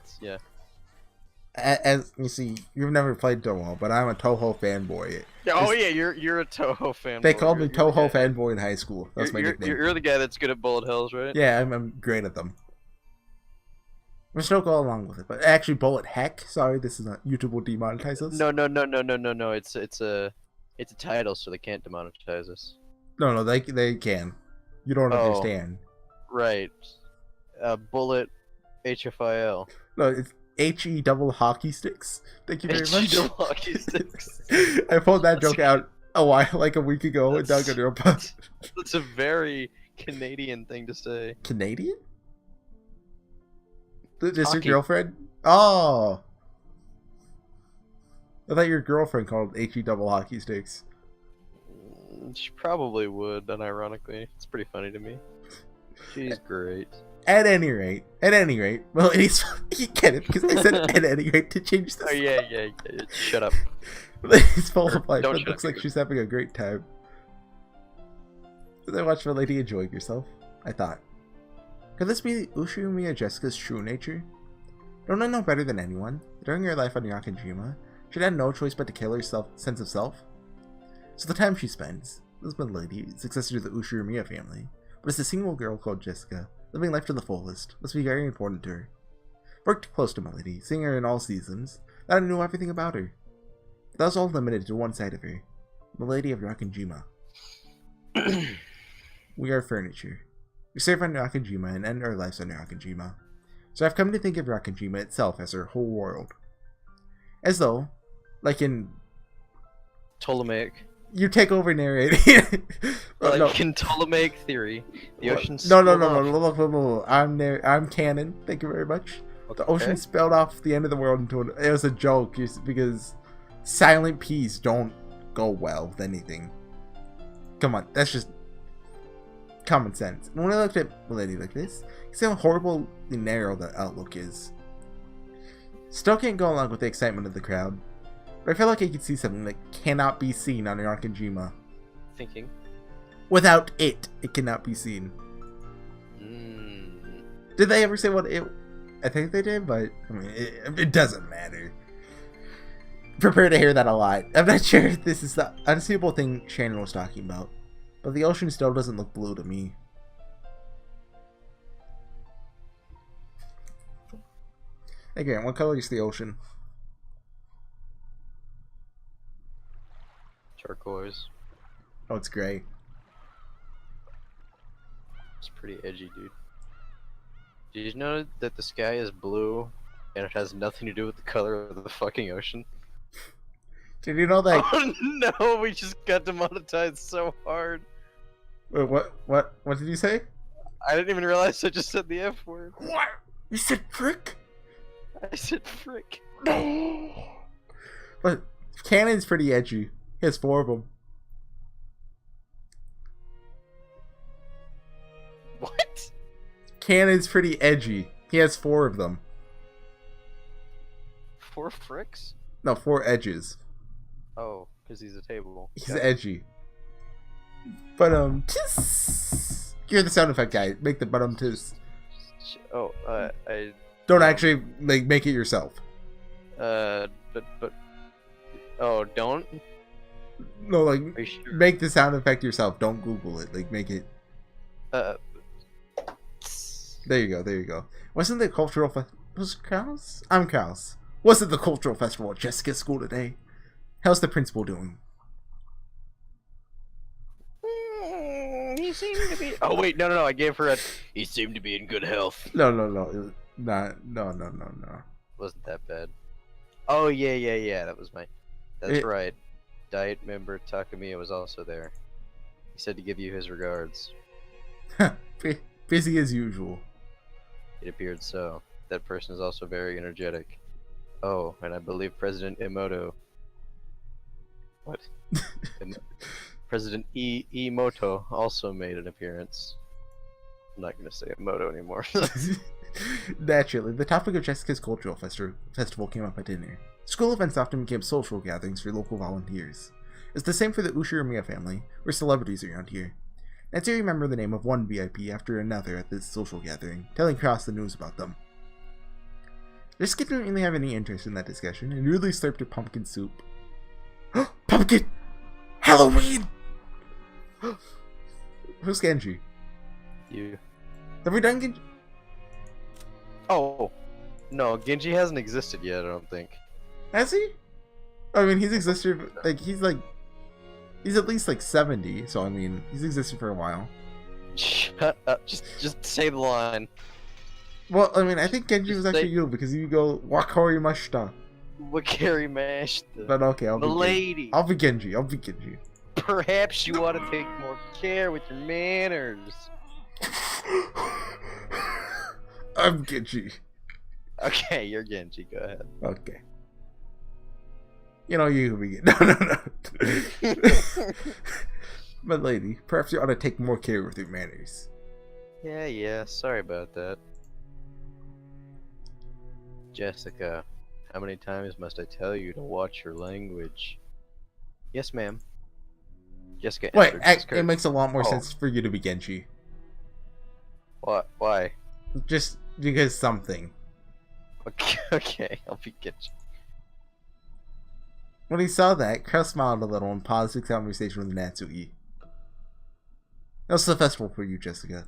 S2: As you see, you've never played Toho, but I'm a Toho fanboy.
S1: Oh yeah, you're a Toho fanboy.
S2: They called me Toho fanboy in high school. That's my nickname.
S1: You're the guy that's good at bullet hells, right?
S2: Yeah, I'm great at them. I'm still go along with it, but actually, bullet heck. Sorry, this is not YouTube will demonetize us.
S1: No. It's a title, so they can't demonetize us.
S2: No, they can. You don't understand.
S1: Right. Bullet HFIL.
S2: No, it's HE double hockey sticks. Thank you very much.
S1: Double hockey sticks.
S2: I pulled that joke out like a week ago and dug under a bus.
S1: That's a very Canadian thing to say.
S2: Canadian? Just your girlfriend? Oh! I thought your girlfriend called HE double hockey sticks.
S1: She probably would, unironically. It's pretty funny to me. She's great.
S2: At any rate, well, you get it, because I said at any rate to change this.
S1: Oh, yeah. Shut up.
S2: It's full of life,
S1: Don't
S2: but it looks like she's having a great time. As I watched my lady enjoying herself, I thought, could this be Ushimiya Jessica's true nature? Don't I know better than anyone? During her life on Yakanjima, she had no choice but to kill her sense of self. So the time she spends, Lisbon Lady, successor to the Ushimiya family, but as a single girl called Jessica, living life to the fullest, must be very important to her. Worked close to Milady, seeing her in all seasons, that I knew everything about her. But that was all limited to one side of her, Milady of Yakanjima. We are furniture. We serve on Yakanjima and end our lives on Yakanjima. So I've come to think of Yakanjima itself as her whole world. As though, like in
S1: Ptolemaic.
S2: You take over narrating.
S1: In Ptolemaic theory, the ocean's
S2: No. I'm Kanon. Thank you very much. Okay. The ocean spelled off the end of the world into it was a joke because silent P's don't go well with anything. Come on, that's just common sense. And when I looked at Milady like this, you see how horribly narrow that outlook is. Still can't go along with the excitement of the crowd. But I feel like I could see something that cannot be seen on Yakanjima.
S1: Thinking.
S2: Without it cannot be seen. Did they ever say what it... I think they did, but I mean, it doesn't matter. Prepare to hear that a lot. I'm not sure if this is the unseeable thing Shannon was talking about, but the ocean still doesn't look blue to me. Hey Grant, what color is the ocean?
S1: Turquoise.
S2: Oh, it's gray.
S1: It's pretty edgy, dude. Did you know that the sky is blue and it has nothing to do with the color of the fucking ocean?
S2: Did you know that?
S1: Oh no, we just got demonetized so hard.
S2: Wait, what did you say?
S1: I didn't even realize I just said the F word.
S2: What? You said frick?
S1: I said frick.
S2: No. But Kanon's pretty edgy. He has 4 of them.
S1: What?
S2: Kanon's pretty edgy. He has 4 of them.
S1: 4 fricks?
S2: No, 4 edges.
S1: Oh, because he's a table.
S2: He's edgy. But you're the sound effect guy. Make the tis.
S1: Oh, I.
S2: Don't actually make it yourself.
S1: But. Oh, don't.
S2: No, like
S1: Sure?
S2: make the sound effect yourself. Don't Google it. Like make it. There you go. There you go. Wasn't the cultural was Kraus? I'm Kraus. Wasn't the cultural festival at Jessica's school today? How's the principal doing?
S1: He seemed to be. Oh wait, no. I gave her a. He seemed to be in good health.
S2: No. No.
S1: Wasn't that bad? Oh yeah. That was my. That's right. Diet member Takamiya was also there. He said to give you his regards.
S2: Busy as usual.
S1: It appeared so. That person is also very energetic. Oh, and I believe President Emoto. What? President Emoto also made an appearance. I'm not going to say Emoto anymore.
S2: Naturally, the topic of Jessica's cultural festival came up at dinner. School events often became social gatherings for local volunteers. It's the same for the Ushiramiya family, or celebrities around here. Nancy remembered the name of one VIP after another at this social gathering, telling Cross the news about them. Jessica didn't really have any interest in that discussion, and really slurped her pumpkin soup. Pumpkin! Halloween! Who's Genji?
S1: You.
S2: Have we done Genji?
S1: Oh. No, Genji hasn't existed yet, I don't think.
S2: Has he? I mean, he's existed, he's at least 70, so I mean, he's existed for a while.
S1: Shut up, just say the line.
S2: Well, I mean, I think Genji was actually you, because you go, Wakori Mashita.
S1: Wakari Mashita.
S2: But okay, I'll be
S1: lady.
S2: I'll be Genji.
S1: Perhaps you ought to take more care with your manners.
S2: I'm Genji.
S1: Okay, you're Genji, go ahead.
S2: Okay. You can be No. But lady, perhaps you ought to take more care with your manners.
S1: Yeah, sorry about that. Jessica, how many times must I tell you to watch your language? Yes, ma'am. Jessica
S2: Wait,
S1: answered.
S2: it makes a lot more sense for you to be Genji.
S1: What? Why?
S2: Just because something.
S1: Okay, I'll be Genji.
S2: When he saw that, Krell smiled a little and paused his conversation with Natsuki. How's the festival for you, Jessica?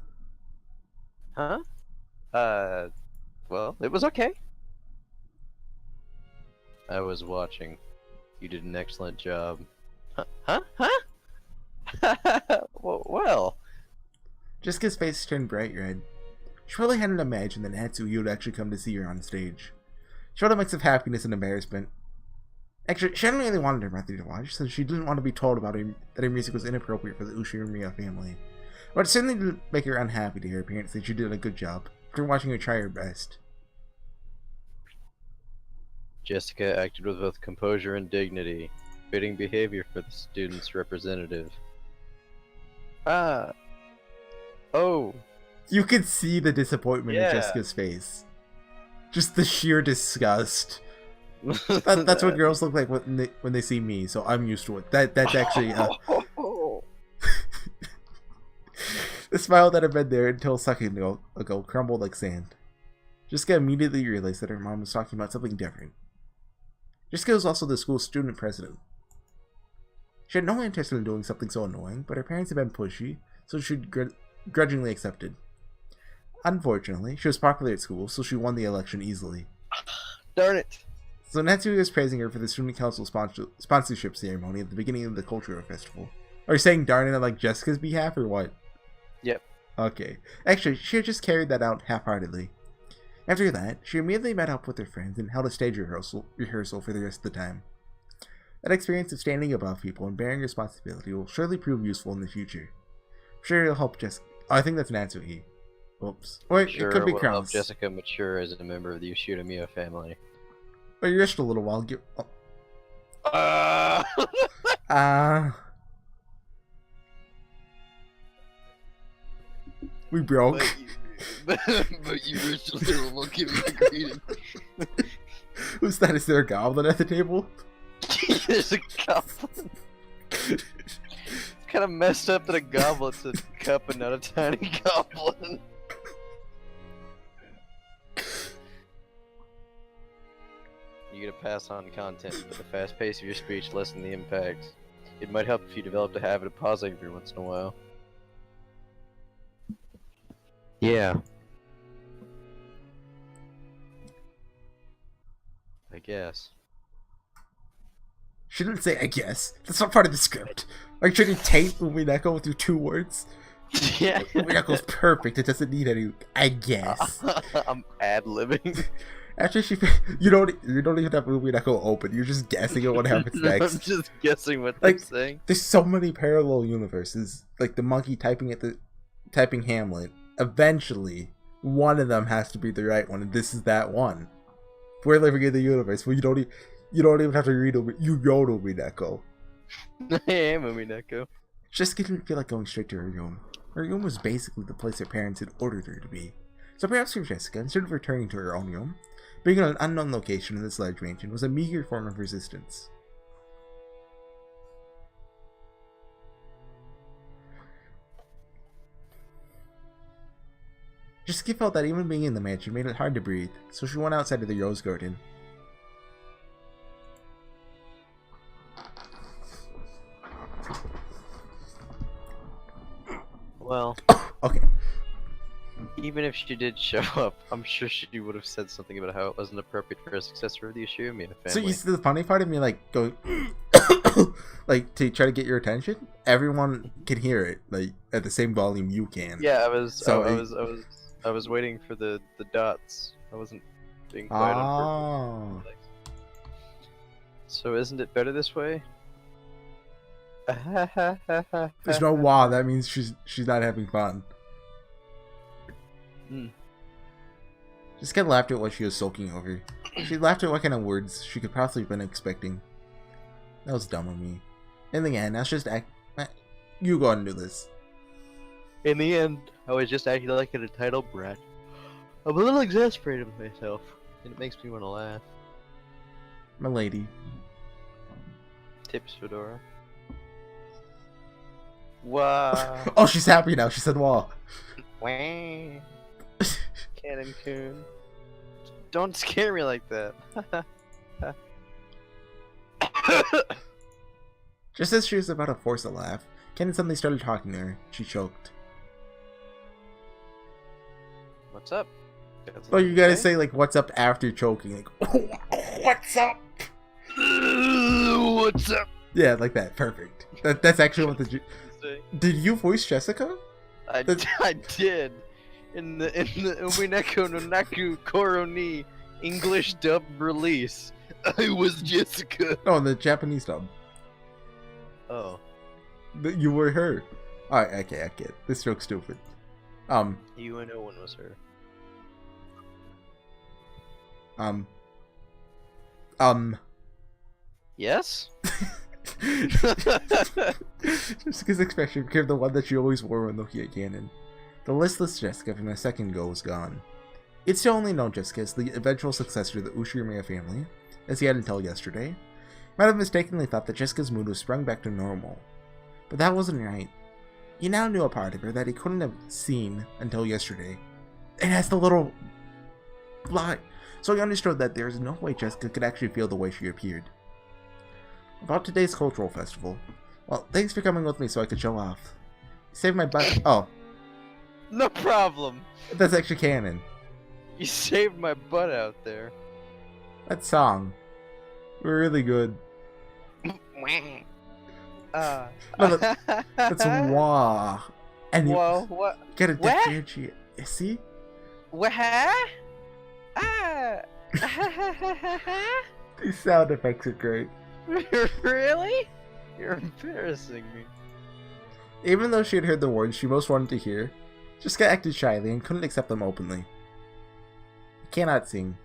S1: Huh? Well, it was okay. I was watching. You did an excellent job. Huh? Well.
S2: Jessica's face turned bright red. She really hadn't imagined that Natsuki would actually come to see her on stage. She felt a mix of happiness and embarrassment. Actually, she hadn't really wanted her mother to watch, so she didn't want to be told about that her music was inappropriate for the Ushiramiya family. But it certainly didn't make her unhappy to hear her parents say she did a good job, after watching her try her best.
S1: Jessica acted with both composure and dignity, fitting behavior for the student's representative. Oh.
S2: You could see the disappointment in Jessica's face. Just the sheer disgust. That's what girls look like when they see me, so I'm used to it. That's actually the smile that had been there until a second ago crumbled like sand. Jessica immediately realized that her mom was talking about something different. Jessica was also the school's student president. She had no interest in doing something so annoying, but her parents had been pushy, so she grudgingly accepted. Unfortunately, she was popular at school, so she won the election easily.
S1: Darn it!
S2: So Natsuki was praising her for the student council sponsorship ceremony at the beginning of the cultural festival. Are you saying darn it on like Jessica's behalf or what?
S1: Yep.
S2: Okay. Actually, she had just carried that out half-heartedly. After that, she immediately met up with her friends and held a stage rehearsal for the rest of the time. That experience of standing above people and bearing responsibility will surely prove useful in the future. I'm sure it'll help Jessica. Oh, I think that's Natsuki. Oops. Wait,
S1: Sure,
S2: it could be
S1: will help
S2: Kraus.
S1: Jessica mature as a member of the Ushiramiya family.
S2: Oh, you rested a little while. We broke.
S1: But you rested a little while giving the greeting.
S2: Who's that? Is there a goblin at the table?
S1: There's a goblin. It's kind of messed up that a goblet's a cup and not a tiny goblin. You gotta pass on content, but the fast pace of your speech lessen the impact. It might help if you developed a habit of pausing every once in a while. Yeah. I guess.
S2: She didn't say I guess. That's not part of the script. Are you trying to taint Umineko with your 2 words?
S1: Yeah.
S2: Umineko's perfect. It doesn't need any I guess.
S1: I'm ad-libbing.
S2: After you don't even have Umineko open. You're just guessing at what happens next.
S1: I'm just guessing what they're saying.
S2: There's so many parallel universes. Like the monkey typing Hamlet. Eventually, one of them has to be the right one, and this is that one. We're living in the universe where you don't even have to read you wrote Umineko.
S1: I am Umineko.
S2: Jessica didn't feel like going straight to her room. Her room was basically the place her parents had ordered her to be. So perhaps for Jessica, instead of returning to her own room, being in an unknown location in this large mansion was a meager form of resistance. Jessica felt that even being in the mansion made it hard to breathe, so she went outside of the rose garden.
S1: Well,
S2: okay.
S1: Even if she did show up, I'm sure she would have said something about how it wasn't appropriate for a successor of the Ushiyumi family.
S2: So you see the funny part of me, like, going, like, to try to get your attention? Everyone can hear it, like, at the same volume you can.
S1: Yeah, I was waiting for the dots. I wasn't being quiet on purpose. So isn't it better this way?
S2: There's no wah, that means she's not having fun. Just get laughed at what she was sulking over. She laughed at what kind of words she could possibly have been expecting. That was dumb of me. In the end, I was just you go and do this.
S1: In the end, I was just acting like an entitled brat. I'm a little exasperated with myself, and it makes me want to laugh.
S2: My lady.
S1: Tips, Fedora. Wow.
S2: Oh, she's happy now. She said wah.
S1: Wah. Kanon Kun. Don't scare me like that.
S2: Just as she was about to force a laugh, Kanon suddenly started talking to her. She choked.
S1: What's up?
S2: Oh, you gotta say, like, what's up after choking. Like, what's up?
S1: What's up?
S2: Yeah, like that. Perfect. That's actually what the... Did you voice Jessica?
S1: I did. In the Umineko no Naku Koro ni English dub release, I was Jessica.
S2: Oh, in the Japanese dub.
S1: Oh.
S2: You were her. Alright, okay, I get it. This joke's stupid.
S1: You and no one was her. Yes?
S2: Jessica's expression became the one that she always wore when looking at Kanon. The listless Jessica from a second ago was gone. It's still only known Jessica as the eventual successor to the Ushiyumi family, as he had until yesterday. Might have mistakenly thought that Jessica's mood was sprung back to normal. But that wasn't right. He now knew a part of her that he couldn't have seen until yesterday. It has the little lie. So he understood that there is no way Jessica could actually feel the way she appeared. About today's cultural festival. Well, thanks for coming with me so I could show off. You saved my butt. Oh.
S1: No problem.
S2: That's actually Kanon.
S1: You saved my butt out there.
S2: That song. We're really good. No, that's wah. And you
S1: whoa, what?
S2: Gotta differentiate. See?
S1: What?
S2: These sound effects are great.
S1: Really? You're embarrassing me.
S2: Even though she had heard the words she most wanted to hear, Jessica acted shyly and couldn't accept them openly. I cannot sing.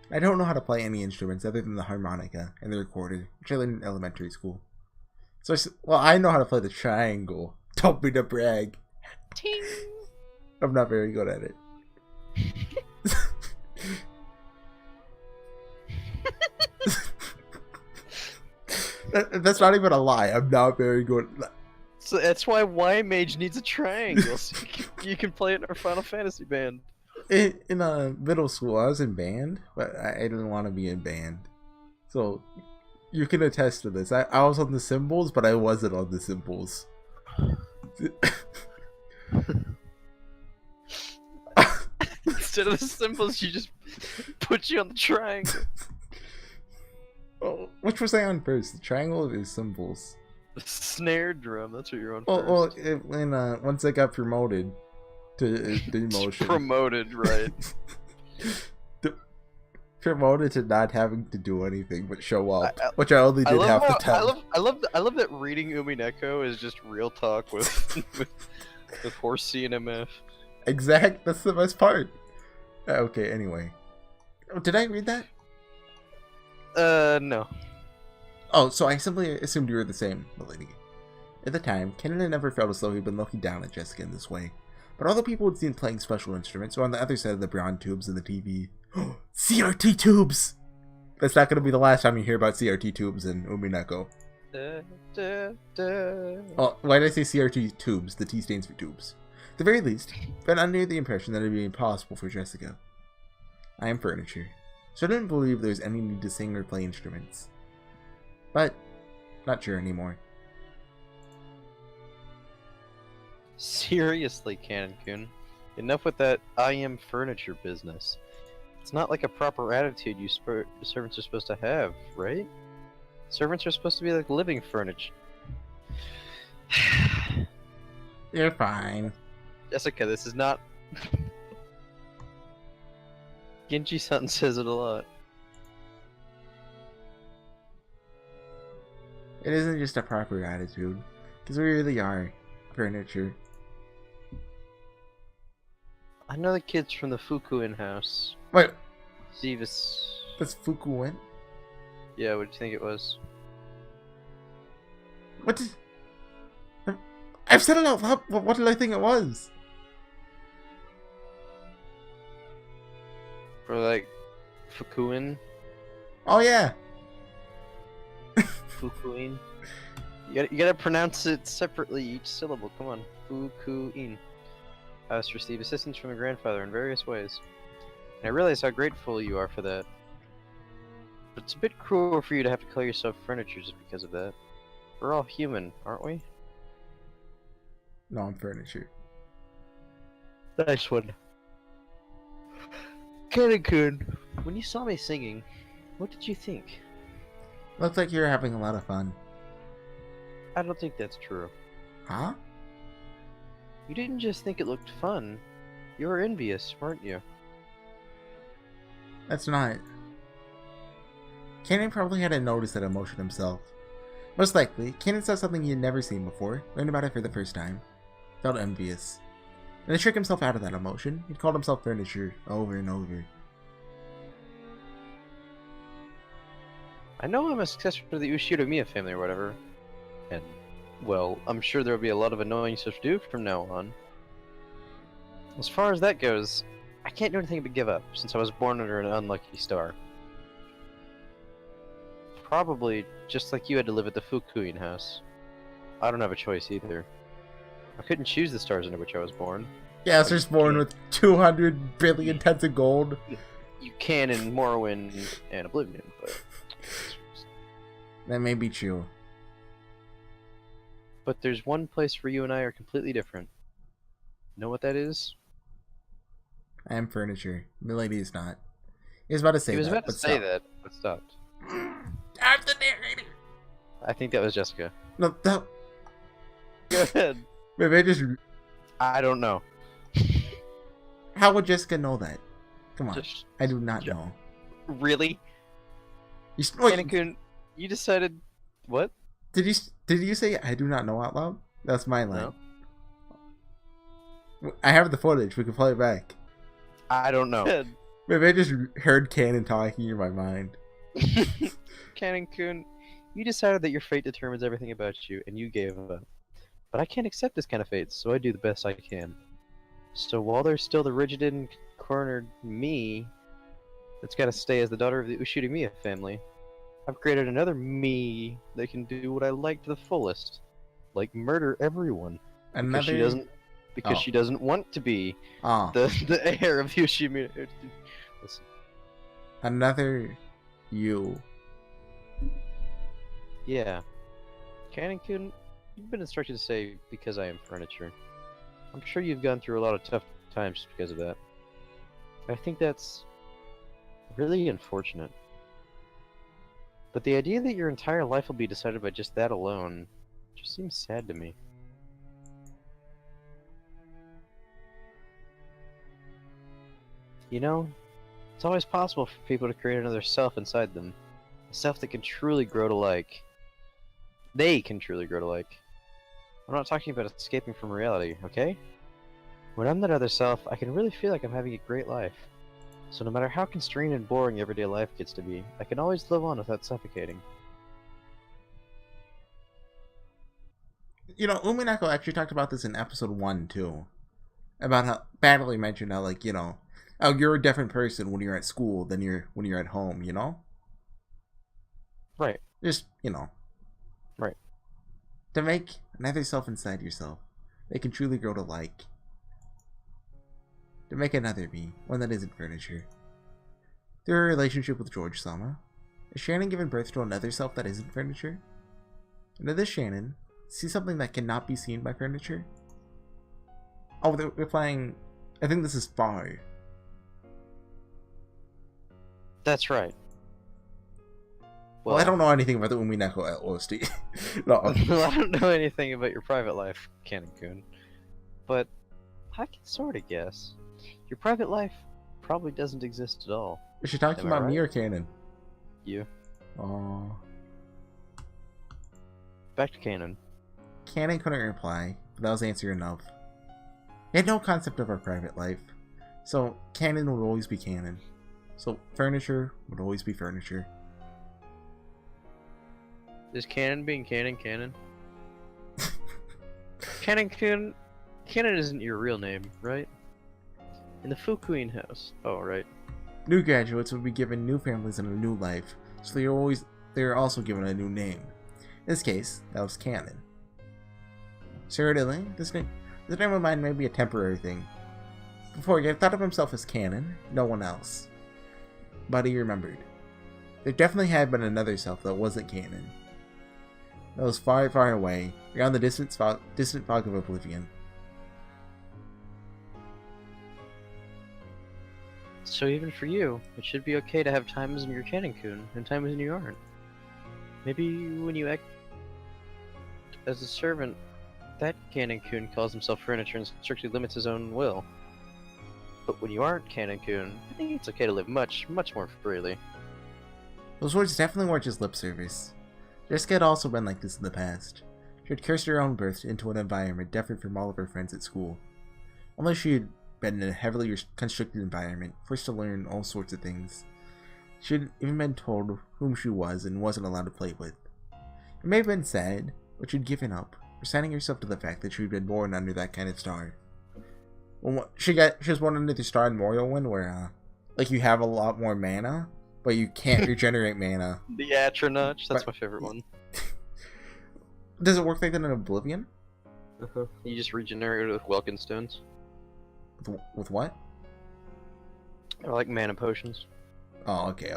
S2: I don't know how to play any instruments other than the harmonica and the recorder, which I learned in elementary school. So I know how to play the triangle. Don't be to brag.
S1: Ting.
S2: I'm not very good at it. That's not even a lie. I'm not very good.
S1: So that's why Y-Mage needs a triangle, so you can play it in our Final Fantasy band.
S2: In middle school, I was in band, but I didn't want to be in band. So you can attest to this. I was on the cymbals, but I wasn't on the cymbals.
S1: Instead of the cymbals, she just put you on the triangle.
S2: Oh, which was I on first? The triangle or the cymbals?
S1: The snare drum, that's what you're on
S2: Well,
S1: first.
S2: when once I got promoted to demotion.
S1: Promoted, right.
S2: Promoted to not having to do anything but show up, which I only did half the time.
S1: I love that reading Umineko is just real talk with with Horsey and MF.
S2: Exact. That's the best part. Okay. Anyway, did I read that?
S1: No.
S2: Oh, so I simply assumed you were the same, Milady. At the time, Kanon had never felt as though he'd been looking down at Jessica in this way. But other people had seen playing special instruments, or on the other side of the brown tubes in the TV. CRT tubes! That's not going to be the last time you hear about CRT tubes in Umineko. Oh, why did I say CRT tubes? The T stands for tubes. At the very least, been under the impression that it would be impossible for Jessica. I am furniture, so I didn't believe there was any need to sing or play instruments. But, not sure anymore.
S1: Seriously, Kanon-kun. Enough with that I am furniture business. It's not like a proper attitude servants are supposed to have, right? Servants are supposed to be like living furniture.
S2: You're fine.
S1: Jessica, this is not... Genji-san says it a lot.
S2: It isn't just a proper attitude, because we really are furniture.
S1: I know the kids from the Fukuin house.
S2: Wait,
S1: Zevis.
S2: that's Fukuin?
S1: Yeah, what did you think it was?
S2: What did... I've said it out loud. What did I think it was?
S1: Or like... Fukuin?
S2: Oh yeah.
S1: Fukuin? You gotta pronounce it separately, each syllable. Come on. Fukuin. I was to receive assistance from your grandfather in various ways. And I realize how grateful you are for that. But it's a bit cruel for you to have to call yourself furniture just because of that. We're all human, aren't we?
S2: No, I'm furniture.
S1: Nice one. Kanon-kun, when you saw me singing, what did you think?
S2: Looks like you're having a lot of fun.
S1: I don't think that's true.
S2: Huh?
S1: You didn't just think it looked fun. You were envious, weren't you?
S2: That's not... Kanon probably hadn't noticed that emotion himself. Most likely, Kanon saw something he had never seen before, learned about it for the first time. Felt envious. And to trick himself out of that emotion, he called himself furniture over and over.
S1: I know I'm a successor to the Ushiro family or whatever. And, well, I'm sure there'll be a lot of annoying stuff to do from now on. As far as that goes, I can't do anything but give up, since I was born under an unlucky star. Probably just like you had to live at the Fukuin house. I don't have a choice either. I couldn't choose the stars under which I was born.
S2: Yeah, I was just born with 200 billion tons of gold.
S1: You can in Morrowind and Oblivion, but...
S2: That may be true.
S1: But there's one place where you and I are completely different. Know what that is?
S2: I am furniture. Milady is not. He was about to say that.
S1: He was about to say that, but stopped.
S2: I'm the narrator.
S1: I think that was Jessica.
S2: No, that...
S1: Go ahead.
S2: Maybe I just...
S1: I don't know.
S2: How would Jessica know that? Come on.
S1: Just...
S2: I do not know.
S1: Really?
S2: Wait,
S1: Kanon-kun, you decided... What?
S2: did you say I do not know out loud? That's my line.
S1: No.
S2: I have the footage. We can play it back.
S1: I don't know.
S2: Maybe I just heard Kanon talking in my mind.
S1: Kanon-kun, you decided that your fate determines everything about you, and you gave up. But I can't accept this kind of fate, so I do the best I can. So while there's still the rigid and cornered me that's got to stay as the daughter of the Ushiro family, I've created another me that can do what I like to the fullest, like murder everyone because she
S2: Another.
S1: doesn't, because
S2: Oh.
S1: she doesn't want to be
S2: Oh.
S1: the heir of Yoshimi. Listen,
S2: Another you.
S1: yeah, Kanon-kun, you've been instructed to say because I am furniture. I'm sure you've gone through a lot of tough times just because of that. I think that's really unfortunate. But the idea that your entire life will be decided by just that alone just seems sad to me. You know, it's always possible for people to create another self inside them. A self that can truly grow to like. They can truly grow to like. I'm not talking about escaping from reality, okay? When I'm that other self, I can really feel like I'm having a great life. So no matter how constrained and boring everyday life gets to be, I can always live on without suffocating.
S2: You know, Umineko actually talked about this in episode 1 too. About how badly mentioned how, like, you know, oh, you're a different person when you're at school than when you're at home, you know?
S1: Right.
S2: Just, you know.
S1: Right.
S2: To make another self inside yourself, they can truly grow to like. To make another me, one that isn't furniture. Through her relationship with George Sama, is Shannon given birth to another self that isn't furniture? And does this Shannon see something that cannot be seen by furniture? Oh, they're playing. I think this is Far.
S1: That's right.
S2: Well, I don't know anything about the Umineko OST. No.
S1: Well, I don't know anything about your private life, Kanon-kun. But I can sort of guess. Your private life probably doesn't exist at all.
S2: Is she talking
S1: Am I
S2: about me
S1: right?
S2: or Canon?
S1: You.
S2: Oh.
S1: Back to Kanon.
S2: Canon couldn't reply, but that was answer enough. He had no concept of our private life, so Canon would always be Canon. So furniture would always be furniture.
S1: Is Kanon being Kanon? Kanon-kun, Kanon isn't your real name, right? In the Fukuin house. Oh, right.
S2: New graduates would be given new families and a new life, so they are also given a new name. In this case, that was Canon. Certainly, this name of mine may be a temporary thing. Before, he had thought of himself as Canon, no one else. But he remembered. There definitely had been another self that wasn't Canon. That was far, far away, beyond the distant fog of oblivion.
S1: So even for you, it should be okay to have times when you're Kanon-kun and times when you aren't. Maybe when you act as a servant, that Kanon-kun calls himself furniture and strictly limits his own will. But when you aren't Kanon-kun, I think it's okay to live much, much more freely.
S2: Those words definitely weren't just lip service. Jessica had also been like this in the past. She had cursed her own birth into an environment different from all of her friends at school. Only she had been in a heavily constricted environment, forced to learn all sorts of things. She had even been told whom she was and wasn't allowed to play with. It may have been sad, but she'd given up, resigning herself to the fact that she'd been born under that kind of star. Well, she was born under the star in Morrowind where, like, you have a lot more mana, but you can't regenerate mana.
S1: The Atronach, that's
S2: But-
S1: my favorite one.
S2: Does it work like that in Oblivion?
S1: You just regenerate it with Welkin stones.
S2: With what?
S1: I like mana potions.
S2: Oh, okay.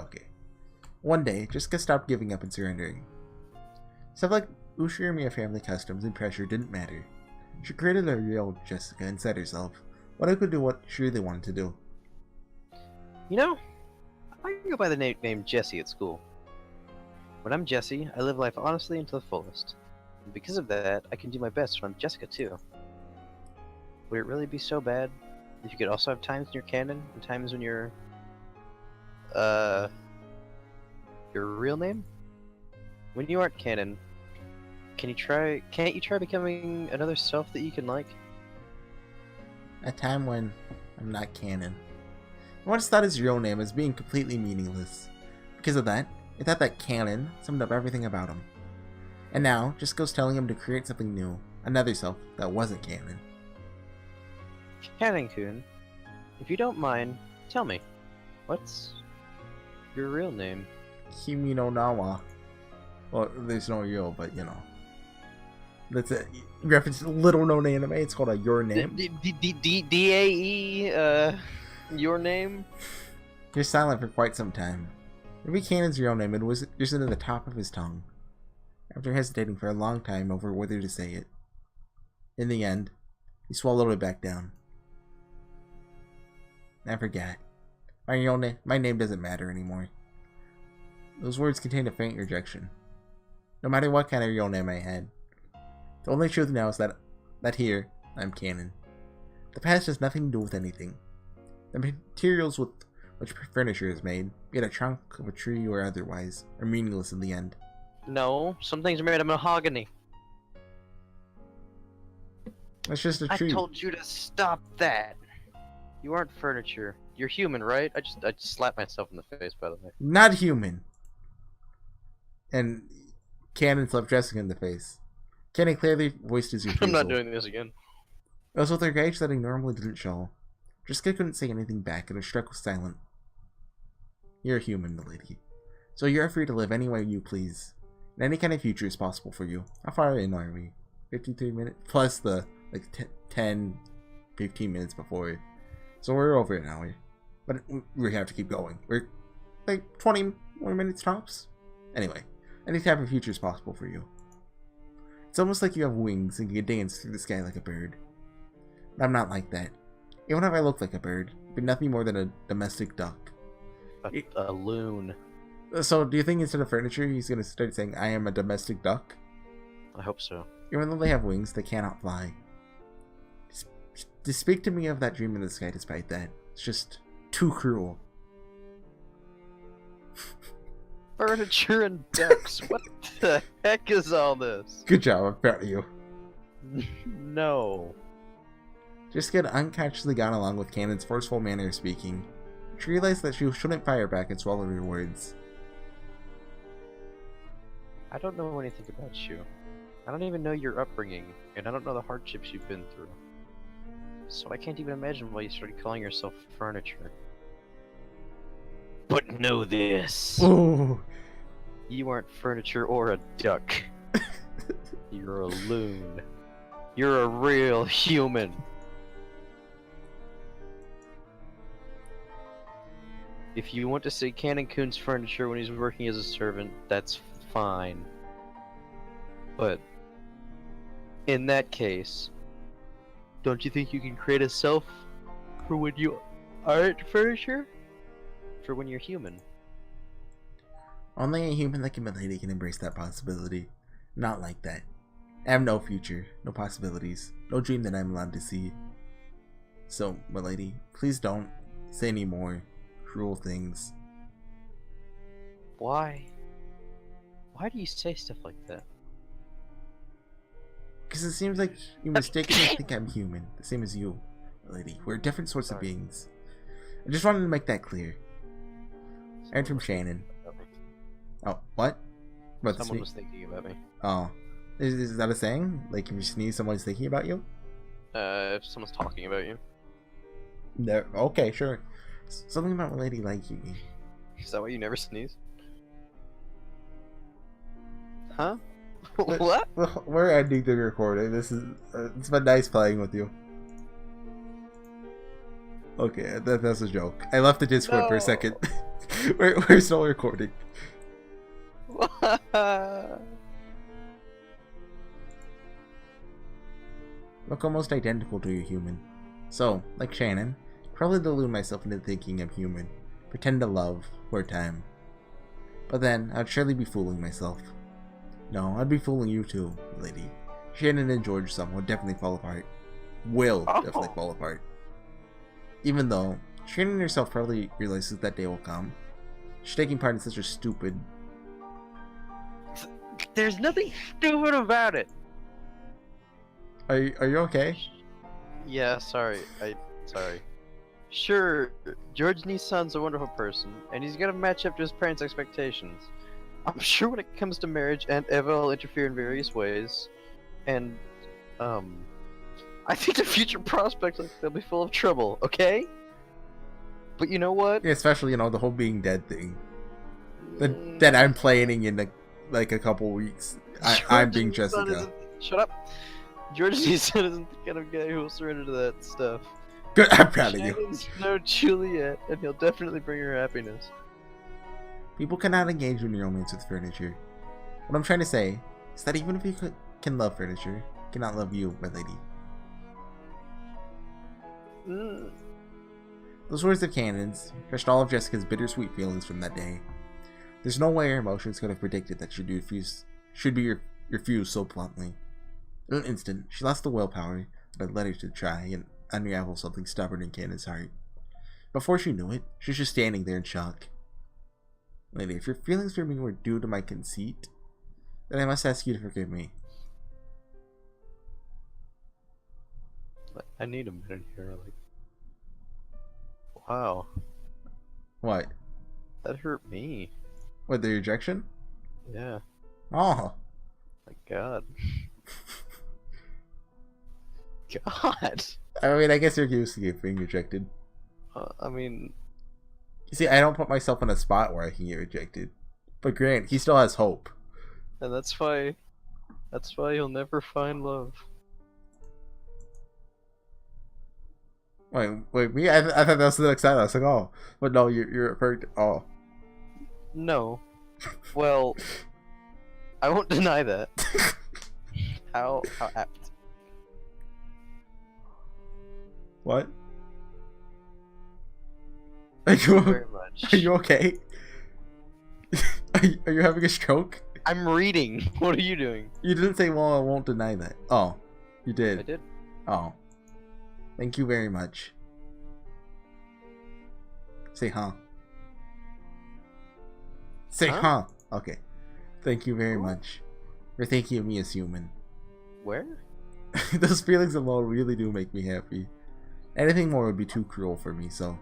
S2: One day, Jessica stopped giving up and surrendering. Stuff like Ushirimiya family customs and pressure didn't matter. She created a real Jessica inside herself, one who could do what she really wanted to do.
S1: You know, I can go by the name Jesse at school. When I'm Jesse, I live life honestly and to the fullest. And because of that, I can do my best when I'm Jessica too. Would it really be so bad if you could also have times when you're Canon and times when you're your real name? When you aren't Canon, can't you try becoming another self that you can like?
S2: A time when I'm not canon. I once thought his real name as being completely meaningless. Because of that, I thought that canon summed up everything about him. And now, Jessica's telling him to create something new, another self that wasn't canon.
S1: Kanon-kun, if you don't mind, tell me, what's your real name?
S2: Kimi no Nawa. Well, there's no yo, but you know. That's a reference to a little known anime. It's called Your Name.
S1: D-A-E, your name?
S2: You're silent for quite some time. Maybe Kanon's real name, it was just at the top of his tongue. After hesitating for a long time over whether to say it. In the end, he swallowed it back down. I forgot. My name doesn't matter anymore. Those words contained a faint rejection. No matter what kind of real name I had. The only truth now is that here, I'm Kanon. The past has nothing to do with anything. The materials with which furniture is made, be it a trunk of a tree or otherwise, are meaningless in the end.
S1: No, some things are made of mahogany.
S2: That's just a tree.
S1: I told you to stop that. You aren't furniture. You're human, right? I just slapped myself in the face, by the way.
S2: Not human. And Kanon slapped Jessica in the face. Kanon clearly voiced his refusal.
S1: I'm not doing this again.
S2: It was with her gauge that he normally didn't show. Jessica couldn't say anything back, and her stroke was silent. You're a human, milady. So you're free to live any way you please. And any kind of future is possible for you. How far in are we? 53 minutes? Plus the, 10, 15 minutes before. So we're over an hour. But we have to keep going. We're, 20 more minutes tops? Anyway, any type of future is possible for you. It's almost like you have wings and you can dance through the sky like a bird. But I'm not like that. Even if I look like a bird, but nothing more than a domestic duck.
S1: A loon.
S2: So, do you think instead of furniture, he's going to start saying, I am a domestic duck?
S1: I hope so.
S2: Even though they have wings, they cannot fly. To speak to me of that dream in the sky despite that, it's just too cruel.
S1: Furniture and ducks. What the heck is all this?
S2: Good job, I'm proud of you.
S1: No.
S2: Jessica had unconsciously gone along with Kanon's forceful manner of speaking. She realized that she shouldn't fire back and swallow her words.
S1: I don't know anything about you. I don't even know your upbringing, and I don't know the hardships you've been through. So I can't even imagine why you started calling yourself furniture. But know this.
S2: Ooh.
S1: You aren't furniture or a duck. You're a loon. You're a real human. If you want to say Kanon-kun's furniture when he's working as a servant, that's fine. But in that case, don't you think you can create a self for when you aren't furniture? For when you're human?
S2: Only a human like a milady can embrace that possibility. Not like that. I have no future, no possibilities, no dream that I'm allowed to see. So, milady, please don't say any more cruel things.
S1: Why? Why do you say stuff like that?
S2: Because it seems like you mistakenly think I'm human, the same as you, milady. We're different sorts of beings. I just wanted to make that clear. I'm from Shannon. Oh, what?
S1: Someone was thinking about me.
S2: Oh. Is that a saying? Like, if you sneeze, someone's thinking about you?
S1: If someone's talking about you.
S2: No. Okay, sure. Something about a lady liking me.
S1: Is that why you never sneeze? Huh? What?
S2: We're ending the recording. This is it's been nice playing with you. Okay, that's a joke. I left the Discord for a second. we're still recording. Look almost identical to a human. So, like Shannon, probably delude myself into thinking I'm human. Pretend to love for a time. But then, I'd surely be fooling myself. No, I'd be fooling you too, lady. Shannon and George would definitely fall apart. Will definitely fall apart. Even though, Shannon herself probably realizes that day will come. She's taking part in such a stupid...
S1: There's nothing stupid about it!
S2: Are you okay?
S1: Yeah, sorry. Sorry. Sure, George Nissan's a wonderful person, and he's gonna match up to his parents' expectations. I'm sure when it comes to marriage, Aunt Eva will interfere in various ways, and, I think the future prospects, they'll be full of trouble, okay? But you know what?
S2: Yeah, especially, the whole being dead thing. that I'm planning in like a couple weeks. I'm being Jessica.
S1: Shut up. George's son isn't the kind of guy who will surrender to that stuff.
S2: Good, I'm proud of you.
S1: Shannon's no Juliet, and he'll definitely bring her happiness.
S2: People cannot engage in romance with furniture. What I'm trying to say is that even if you can love furniture, you cannot love you, my lady. Those words of Kanon's crushed all of Jessica's bittersweet feelings from that day. There's no way her emotions could have predicted that she'd be refused so bluntly. In an instant, she lost the willpower that had led her to try and unravel something stubborn in Kanon's heart. Before she knew it, she was just standing there in shock. Lady, if your feelings for me were due to my conceit, then I must ask you to forgive me.
S1: I need a minute here, like... Wow.
S2: What?
S1: That hurt me.
S2: What, the rejection?
S1: Yeah.
S2: Oh.
S1: My god. God!
S2: I mean, I guess you're used to being rejected.
S1: I mean...
S2: You see, I don't put myself in a spot where I can get rejected. But Grant, he still has hope.
S1: And that's why you'll never find love.
S2: Wait, me? I thought that was the next side. I was like, oh. But no, you're a perfect... Oh.
S1: No. Well, I won't deny that. How apt.
S2: What?
S1: Thank you very much.
S2: Are you okay? Are you having a stroke?
S1: I'm reading. What are you doing?
S2: You didn't say, well, I won't deny that. Oh, you did.
S1: I did.
S2: Oh. Thank you very much. Say huh. Say huh. Okay. Thank you very much for thinking of me as human.
S1: Where?
S2: Those feelings alone really do make me happy. Anything more would be too cruel for me, so...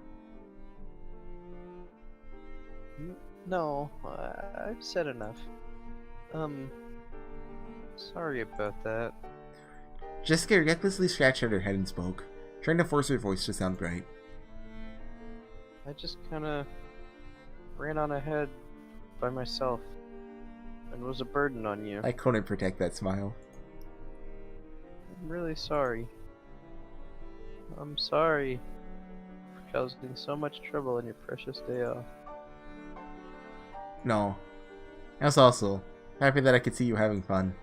S1: No, I've said enough. Sorry about that.
S2: Jessica recklessly scratched at her head and spoke, trying to force her voice to sound bright.
S1: I just kinda ran on ahead by myself and was a burden on you.
S2: I couldn't protect that smile.
S1: I'm really sorry. I'm sorry for causing so much trouble on your precious day off.
S2: No. I was also happy that I could see you having fun.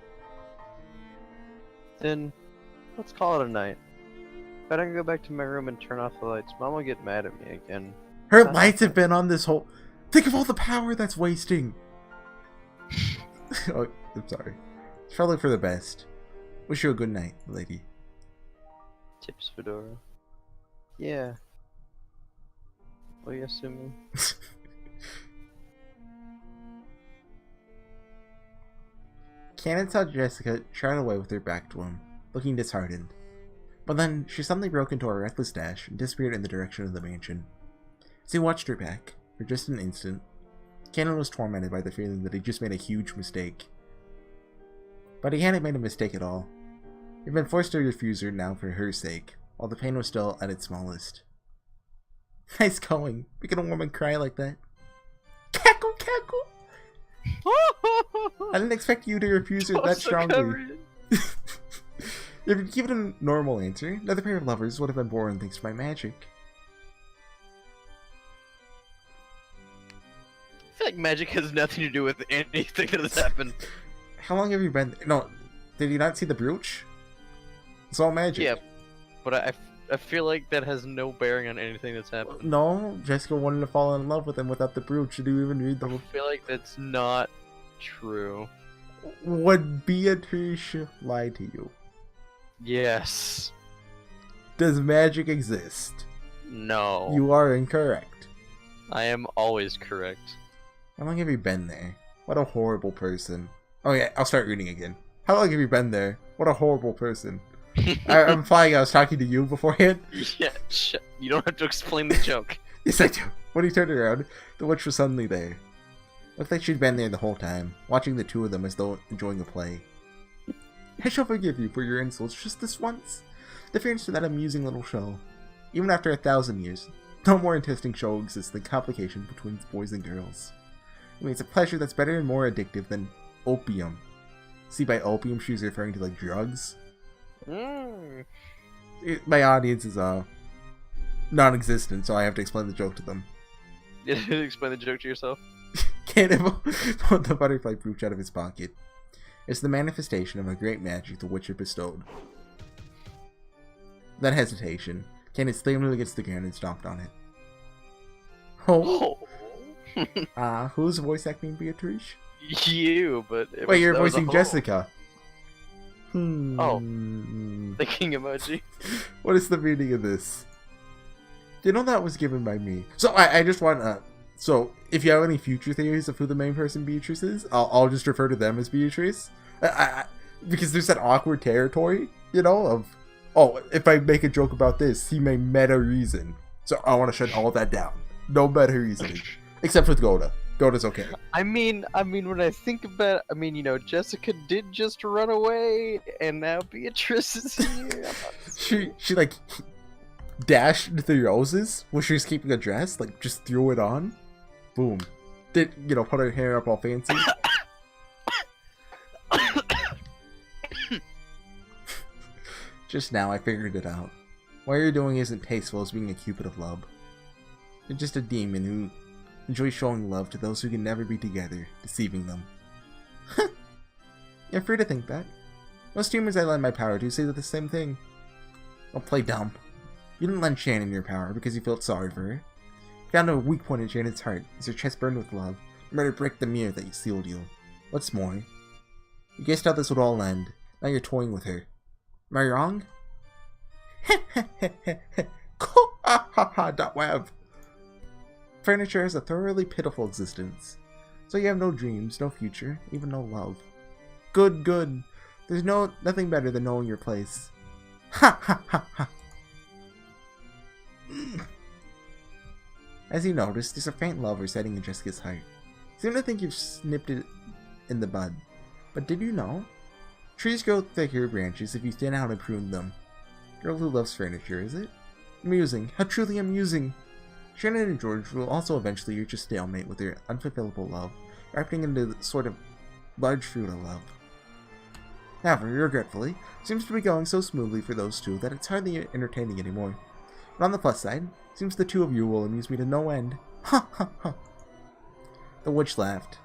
S1: Then, let's call it a night. If I don't go back to my room and turn off the lights, Mom will get mad at me again.
S2: Her lights have been on this whole... Think of all the power that's wasting! Oh, I'm sorry. It's probably for the best. Wish you a good night, lady.
S1: Tips, Fedora. Yeah. Oyasumi.
S2: Kanon saw Jessica trot away with her back to him, looking disheartened. But then, she suddenly broke into a reckless dash and disappeared in the direction of the mansion. As he watched her back, for just an instant, Kanon was tormented by the feeling that he just made a huge mistake. But he hadn't made a mistake at all. He'd been forced to refuse her now for her sake, while the pain was still at its smallest. Nice going, making a woman cry like that. Cackle, cackle! I didn't expect you to refuse her that strongly. If you'd given a normal answer, another pair of lovers would have been born thanks to my magic.
S1: I feel like magic has nothing to do with anything that has happened.
S2: How long have you been... No, did you not see the brooch? It's all magic.
S1: Yeah, but I feel like that has no bearing on anything that's happened.
S2: No, Jessica wanted to fall in love with him without the brooch. Did you even read the whole...
S1: I feel like that's not true.
S2: Would Beatrice lie to you?
S1: Yes.
S2: Does magic exist?
S1: No.
S2: You are incorrect.
S1: I am always correct.
S2: How long have you been there? What a horrible person. Oh yeah, I'll start reading again. How long have you been there? What a horrible person. I'm implying I was talking to you beforehand.
S1: Yeah, you don't have to explain the joke.
S2: Yes, I do. When he turned around, the witch was suddenly there. Looked like she'd been there the whole time, watching the two of them as though enjoying a play. I shall forgive you for your insults just this once. The fairness to that amusing little show. Even after 1,000 years, no more interesting show exists than complication between boys and girls. I mean, it's a pleasure that's better and more addictive than opium. See, by opium, she's referring to, like, drugs. My audience is, non-existent, so I have to explain the joke to them.
S1: You didn't explain the joke to yourself?
S2: Cannibal pulled the butterfly brooch out of his pocket. It's the manifestation of a great magic the Witcher bestowed. That hesitation, Kanon slammed against the ground and stomped on it. Oh. Who's voice acting Beatrice?
S1: You, but...
S2: Wait, you're voicing Jessica.
S1: Oh. Thinking emoji.
S2: What is the meaning of this? You know that was given by me. So I just want so if you have any future theories of who the main person Beatrice is, I'll just refer to them as Beatrice. Because there's that awkward territory, you know, of, oh, if I make a joke about this, he may meta reason. So I want to shut all that down. No meta reasoning. Except with Goda. Goda's okay.
S1: I mean, when I think about it, you know, Jessica did just run away, and now Beatrice is here.
S2: She like dashed into the roses when she was keeping a dress, like just threw it on. Boom. Did, you know, put her hair up all fancy. Just now I figured it out. What you're doing isn't tasteful as being a cupid of love. You're just a demon who enjoys showing love to those who can never be together, deceiving them. You're free to think that. Most humans I lend my power to say the same thing. Don't play dumb. You didn't lend Shannon your power because you felt sorry for her. You found a weak point in Shannon's heart as her chest burned with love, and ready to break the mirror that sealed you. What's more, you guessed how this would all end. Now you're toying with her. Am I wrong? Web. Furniture has a thoroughly pitiful existence. So you have no dreams, no future, even no love. Good, good. There's nothing better than knowing your place. Ha ha ha ha. As you notice, there's a faint love residing in Jessica's heart. You seem to think you've snipped it in the bud. But did you know? Trees grow thicker branches if you thin out and prune them. Girl who loves furniture, is it? Amusing. How truly amusing. Shannon and George will also eventually reach a stalemate with their unfulfillable love, ripening into the sort of large fruit of love. However, regretfully, it seems to be going so smoothly for those two that it's hardly entertaining anymore. But on the plus side, it seems the two of you will amuse me to no end. Ha ha ha. The witch laughed.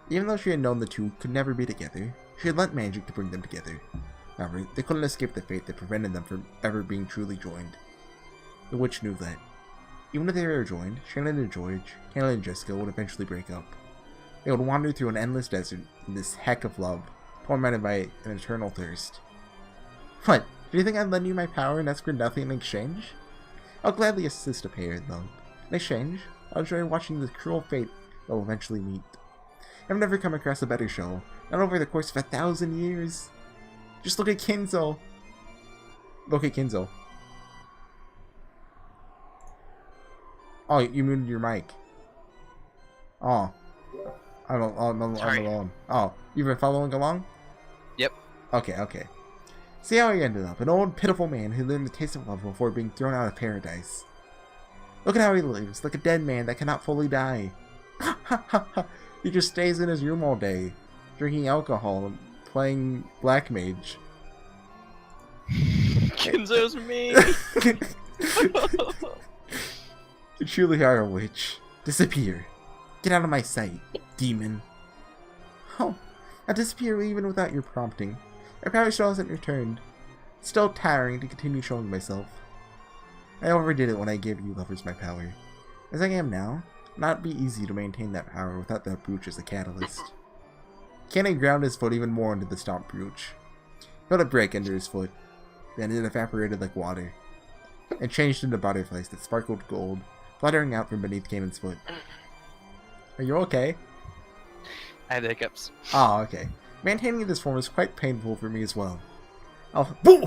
S2: Even though she had known the two could never be together, she had lent magic to bring them together. However, they couldn't escape the fate that prevented them from ever being truly joined. The witch knew that. Even if they were joined, Shannon and George, Kanon and Jessica would eventually break up. They would wander through an endless desert in this heck of love, tormented by an eternal thirst. What? Do you think I'd lend you my power and ask for nothing in exchange? I'll gladly assist a pair, though. In exchange, I'll enjoy watching the cruel fate they'll eventually meet. I've never come across a better show, not over the course of 1,000 years. Just look at Kinzo. Look at Kinzo. Oh, you muted your mic. Oh. I'm alone. Oh, you've been following along?
S1: Yep.
S2: Okay. See how he ended up. An old, pitiful man who learned the taste of love before being thrown out of paradise. Look at how he lives, like a dead man that cannot fully die. Ha ha ha ha. He just stays in his room all day, drinking alcohol and playing Black Mage.
S1: Kinzo's me.
S2: You truly are a witch. Disappear. Get out of my sight, demon. Oh, I disappear even without your prompting. My power still hasn't returned. It's still tiring to continue showing myself. I overdid it when I gave you lovers my power. As I am now, it will not be easy to maintain that power without that brooch as a catalyst. Kanon ground his foot even more into the stomp brooch. He felt it break under his foot. Then it evaporated like water, and changed into butterflies that sparkled gold, fluttering out from beneath Kanon's foot. Are you okay?
S1: I had hiccups.
S2: Oh, okay. Maintaining this form is quite painful for me as well. I'll... Boo!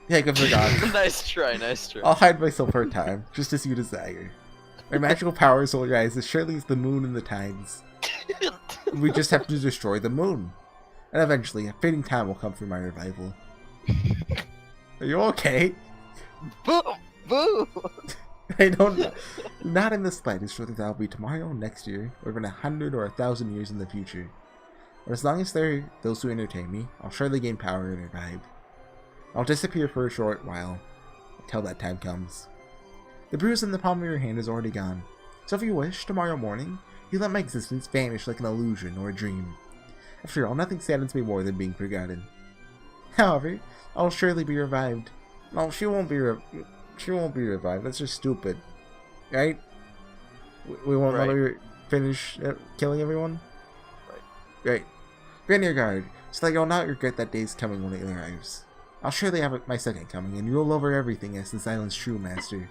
S2: Hiccups are gone.
S1: Nice try.
S2: I'll hide myself for a time, just as you desire. My magical powers will rise as surely as the moon and the tides. We just have to destroy the moon. And eventually, a fitting time will come for my revival. Are you okay?
S1: Boo! Boo!
S2: I don't know. Not in the slightest whether that'll be tomorrow, next year, or even 100 or 1,000 years in the future. But as long as there are those who entertain me, I'll surely gain power and revive. I'll disappear for a short while, until that time comes. The bruise in the palm of your hand is already gone, so if you wish, tomorrow morning, you let my existence vanish like an illusion or a dream. After all, nothing saddens me more than being forgotten. However, I'll surely be revived. No, she won't be revived. That's just stupid. Right? We won't let her finish killing everyone? Right. Be on your guard, so that you'll not regret that day's coming when it arrives. I'll surely have my second coming, and rule over everything as this island's true master.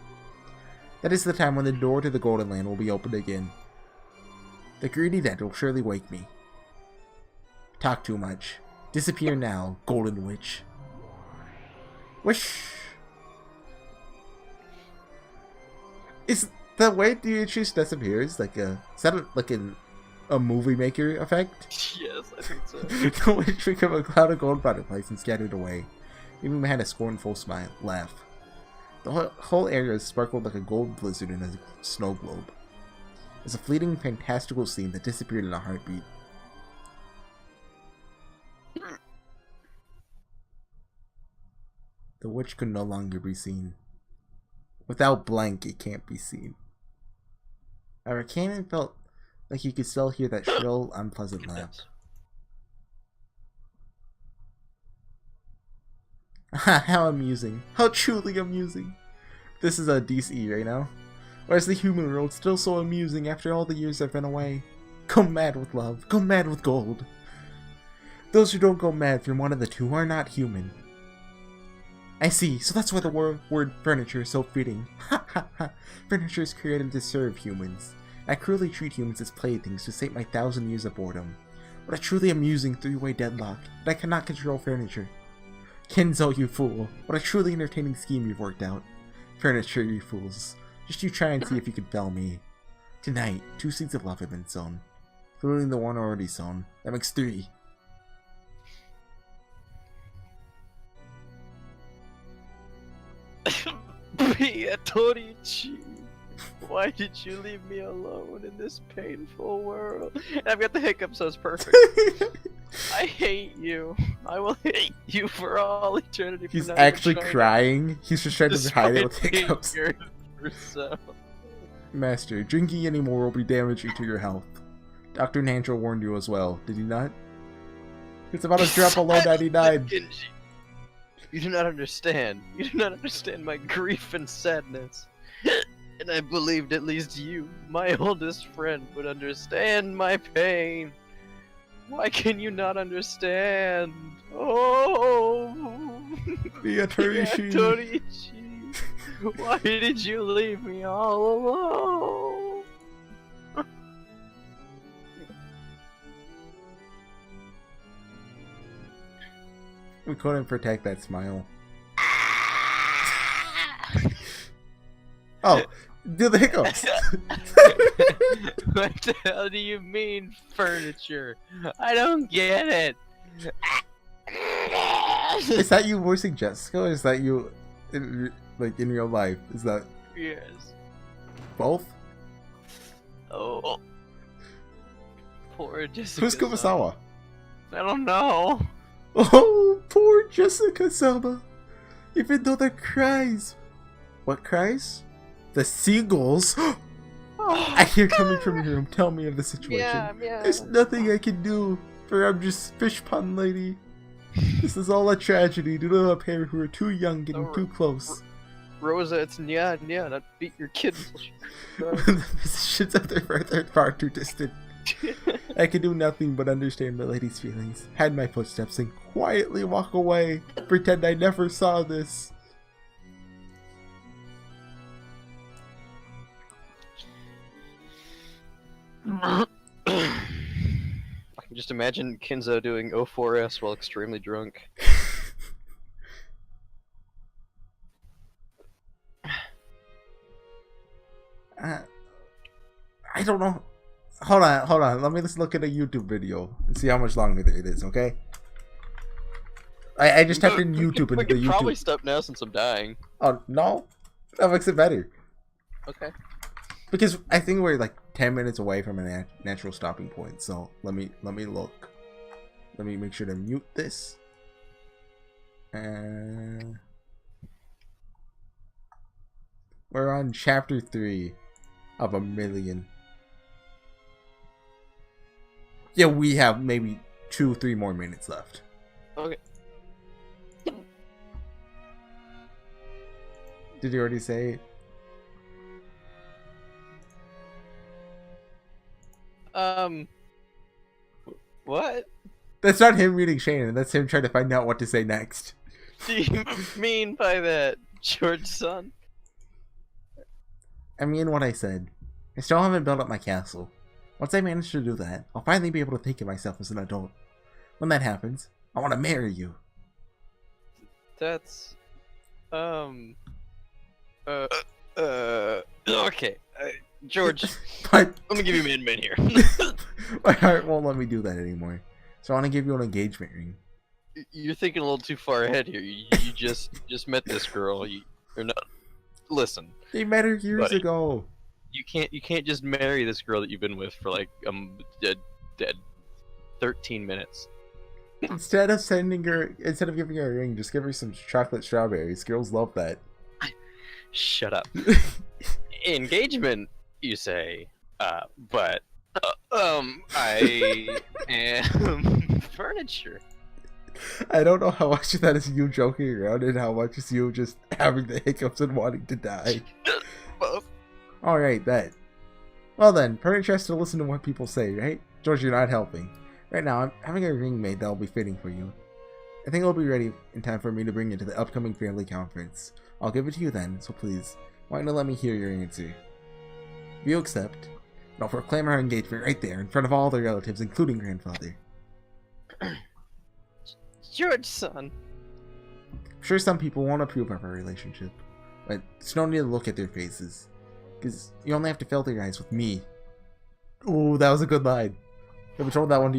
S2: That is the time when the door to the Golden Land will be opened again. The greedy dead will surely wake me. Talk too much. Disappear now, Golden Witch. Wish. Is the way DHS disappears like a movie maker effect?
S1: Yes, I think so.
S2: The witch became a cloud of gold butterflies and scattered away, leaving behind a scornful laugh. The whole area sparkled like a gold blizzard in a snow globe. It was a fleeting, fantastical scene that disappeared in a heartbeat. The witch could no longer be seen. Without blank, it can't be seen. However, Kanon felt like he could still hear that shrill, unpleasant laugh. How amusing. How truly amusing. This is a DC right now. Why is the human world still so amusing after all the years I've been away? Go mad with love. Go mad with gold. Those who don't go mad from one of the two are not human. I see, so that's why the word furniture is so fitting. Ha ha ha. Furniture is created to serve humans. I cruelly treat humans as playthings to sate my 1,000 years of boredom. What a truly amusing three-way deadlock, but I cannot control furniture. Kenzo, you fool. What a truly entertaining scheme you've worked out. Furniture, you fools. Just you try and see if you can fell me. Tonight, 2 seeds of love have been sown. Including the one already sown. That makes 3.
S1: Torichi, why did you leave me alone in this painful world? And I've got the hiccups, so it's perfect. I hate you. I will hate you for all eternity.
S2: He's actually crying. He's just trying to hide it with hiccups. Master, drinking anymore will be damaging to your health. Dr. Nancho warned you as well, did he not? It's about to drop below 99.
S1: You do not understand. You do not understand my grief and sadness. And I believed at least you, my oldest friend, would understand my pain. Why can you not understand? Oh, Torichi. Why did you leave me all alone?
S2: We couldn't protect that smile. Oh, do the hiccups.
S1: What the hell do you mean, furniture? I don't get it.
S2: Is that you voicing Jessica, or is that you, in real life? Is that...
S1: Yes.
S2: Both?
S1: Oh. Poor Jessica.
S2: Who's Kumasawa?
S1: I don't know.
S2: Oh, poor Jessica Sama. Even though the cries... What cries? The seagulls? I hear coming from your room. Tell me of the situation.
S1: Yeah.
S2: There's nothing I can do, for I'm just fish pond lady. This is all a tragedy due to a pair who are too young getting too close.
S1: Rosa, it's nya, not beat your kid.
S2: The positions of their birth are far too distant. I can do nothing but understand the lady's feelings, hide my footsteps, and quietly walk away. Pretend I never saw this.
S1: I can just imagine Kinzo doing O4S while extremely drunk.
S2: I don't know. Hold on. Let me just look at a YouTube video and see how much longer it is, okay? I just typed in YouTube into the YouTube.
S1: We can probably stop now since I'm dying.
S2: Oh, no? That makes it better.
S1: Okay.
S2: Because I think we're like 10 minutes away from a natural stopping point. So let me look. Let me make sure to mute this. We're on chapter 3 of 1,000,000. Yeah, we have maybe 2-3 more minutes left.
S1: Okay.
S2: Did you already say it?
S1: What?
S2: That's not him reading Shannon. That's him trying to find out what to say next.
S1: Do you mean by that, George son?
S2: I mean what I said. I still haven't built up my castle. Once I manage to do that, I'll finally be able to think of myself as an adult. When that happens, I want to marry you.
S1: That's... Okay. George,
S2: But
S1: let me give you min here.
S2: my heart won't let me do that anymore. So I want to give you an engagement ring.
S1: You're thinking a little too far ahead here. You just met this girl. You're not... Listen.
S2: They met her years
S1: buddy,
S2: ago.
S1: You can't just marry this girl that you've been with for like dead 13 minutes.
S2: Instead of giving her a ring, just give her some chocolate strawberries. Girls love that.
S1: Shut up. Engagement, you say? But I am furniture.
S2: I don't know how much of that is you joking around and how much is you just having the hiccups and wanting to die.
S1: Both.
S2: Alright, that. Well then, furniture has to listen to what people say, right? George, you're not helping. Right now, I'm having a ring made that'll be fitting for you. I think it'll be ready in time for me to bring it to the upcoming family conference. I'll give it to you then, so please, why not let me hear your answer? If you accept, and I'll proclaim our engagement right there in front of all the relatives, including grandfather.
S1: George, son.
S2: I'm sure some people won't approve of our relationship, but there's no need to look at their faces, because you only have to fill their eyes with me. Ooh, that was a good line. Have you told that one to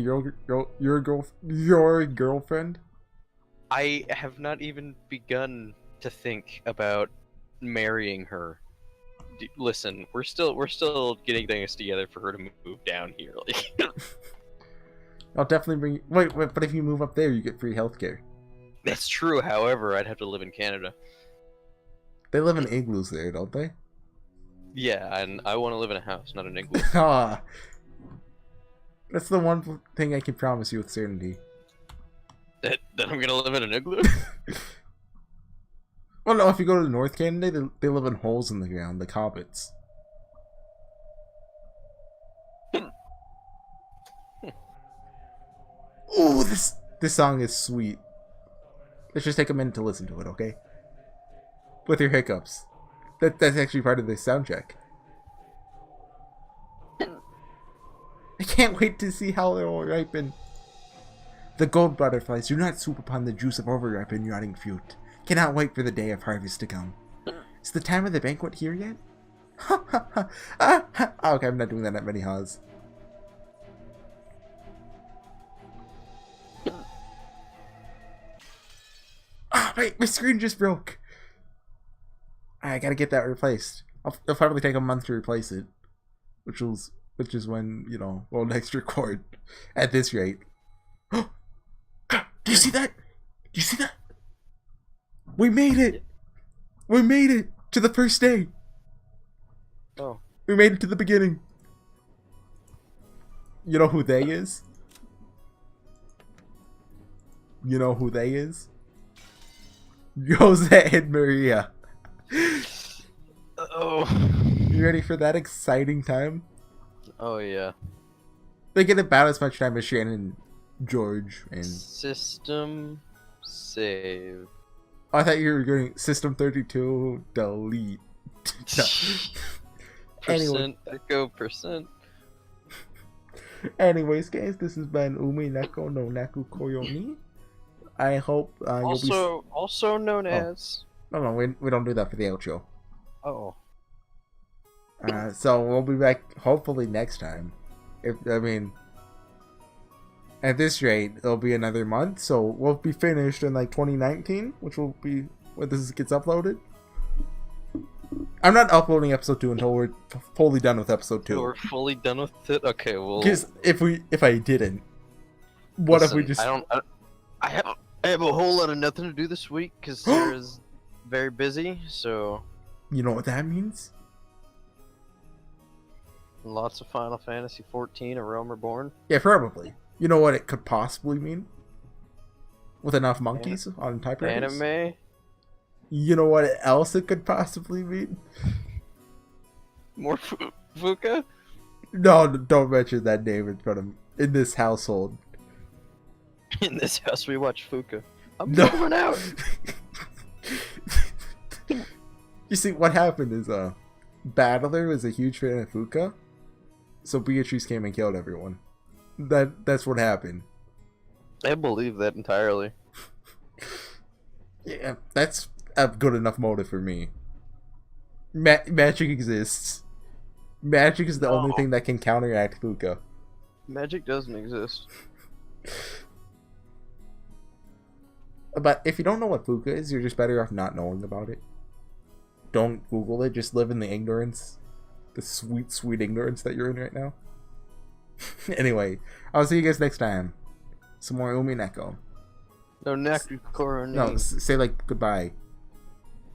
S2: your girlfriend?
S1: I have not even begun to think about marrying her. Listen, we're still getting things together for her to move down here.
S2: I'll definitely bring. Wait, but if you move up there, you get free healthcare.
S1: That's true. However, I'd have to live in Canada.
S2: They live in igloos there, don't they?
S1: Yeah, and I want to live in a house, not an igloo.
S2: Ah, that's the one thing I can promise you with certainty.
S1: That I'm gonna live in an igloo?
S2: Well, no. If you go to North Canada, they live in holes in the ground, like hobbits. Ooh, this song is sweet. Let's just take a minute to listen to it, okay? With your hiccups. That's actually part of the soundtrack. I can't wait to see how they will ripen. The gold butterflies do not swoop upon the juice of overripe and rotting fruit. Cannot wait for the day of harvest to come. Is the time of the banquet here yet? Ha ha ha. Ah, okay, I'm not doing that many ha's. Ah, wait, my screen just broke. I gotta get that replaced. It'll probably take a month to replace it, which is when, you know, we'll next record. At this rate. Do you see that? Do you see that? We made it. We made it to the first day.
S1: Oh.
S2: We made it to the beginning. You know who they is? You know who they is? Jose and Maria.
S1: Oh.
S2: You ready for that exciting time?
S1: Oh yeah.
S2: They get about as much time as Shannon, George, and...
S1: System save.
S2: Oh, I thought you were going System 32 delete. No.
S1: Percent echo percent.
S2: Anyways, guys, this has been Umineko no Naku Koyoni. I hope you'll be...
S1: Also known as...
S2: No, we don't do that for the outro.
S1: Oh.
S2: So we'll be back hopefully next time. At this rate, it'll be another month, so we'll be finished in like 2019, which will be when this gets uploaded. I'm not uploading episode 2 until we're fully done with episode 2.
S1: We're fully done with it. Okay, well.
S2: Because if I didn't, what if we just?
S1: I have a whole lot of nothing to do this week because Sarah's very busy. So.
S2: You know what that means?
S1: Lots of Final Fantasy 14 A Realm Reborn.
S2: Yeah, probably. You know what it could possibly mean? With enough monkeys on typewriters?
S1: Anime?
S2: You know what else it could possibly mean?
S1: More Fuka?
S2: No, don't mention that name in front of in this household.
S1: In this house we watch Fuka. I'm
S2: No.
S1: going out!
S2: You see, what happened is, Battler was a huge fan of Fuka, so Beatrice came and killed everyone. That's what happened.
S1: I believe that entirely.
S2: Yeah, that's a good enough motive for me. Magic exists. Magic is the only thing that can counteract Fuka.
S1: Magic doesn't exist.
S2: But if you don't know what Fuka is, you're just better off not knowing about it. Don't Google it, just live in the ignorance. The sweet, sweet ignorance that you're in right now. Anyway, I'll see you guys next time. Some more Umineko.
S1: No Naku Koroni.
S2: No, say like goodbye.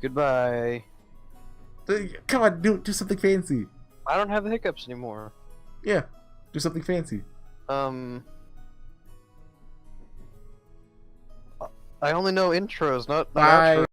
S1: Goodbye.
S2: Come on, do something fancy.
S1: I don't have the hiccups anymore.
S2: Yeah, do something fancy.
S1: I only know intros, not
S2: Bye.
S1: outros.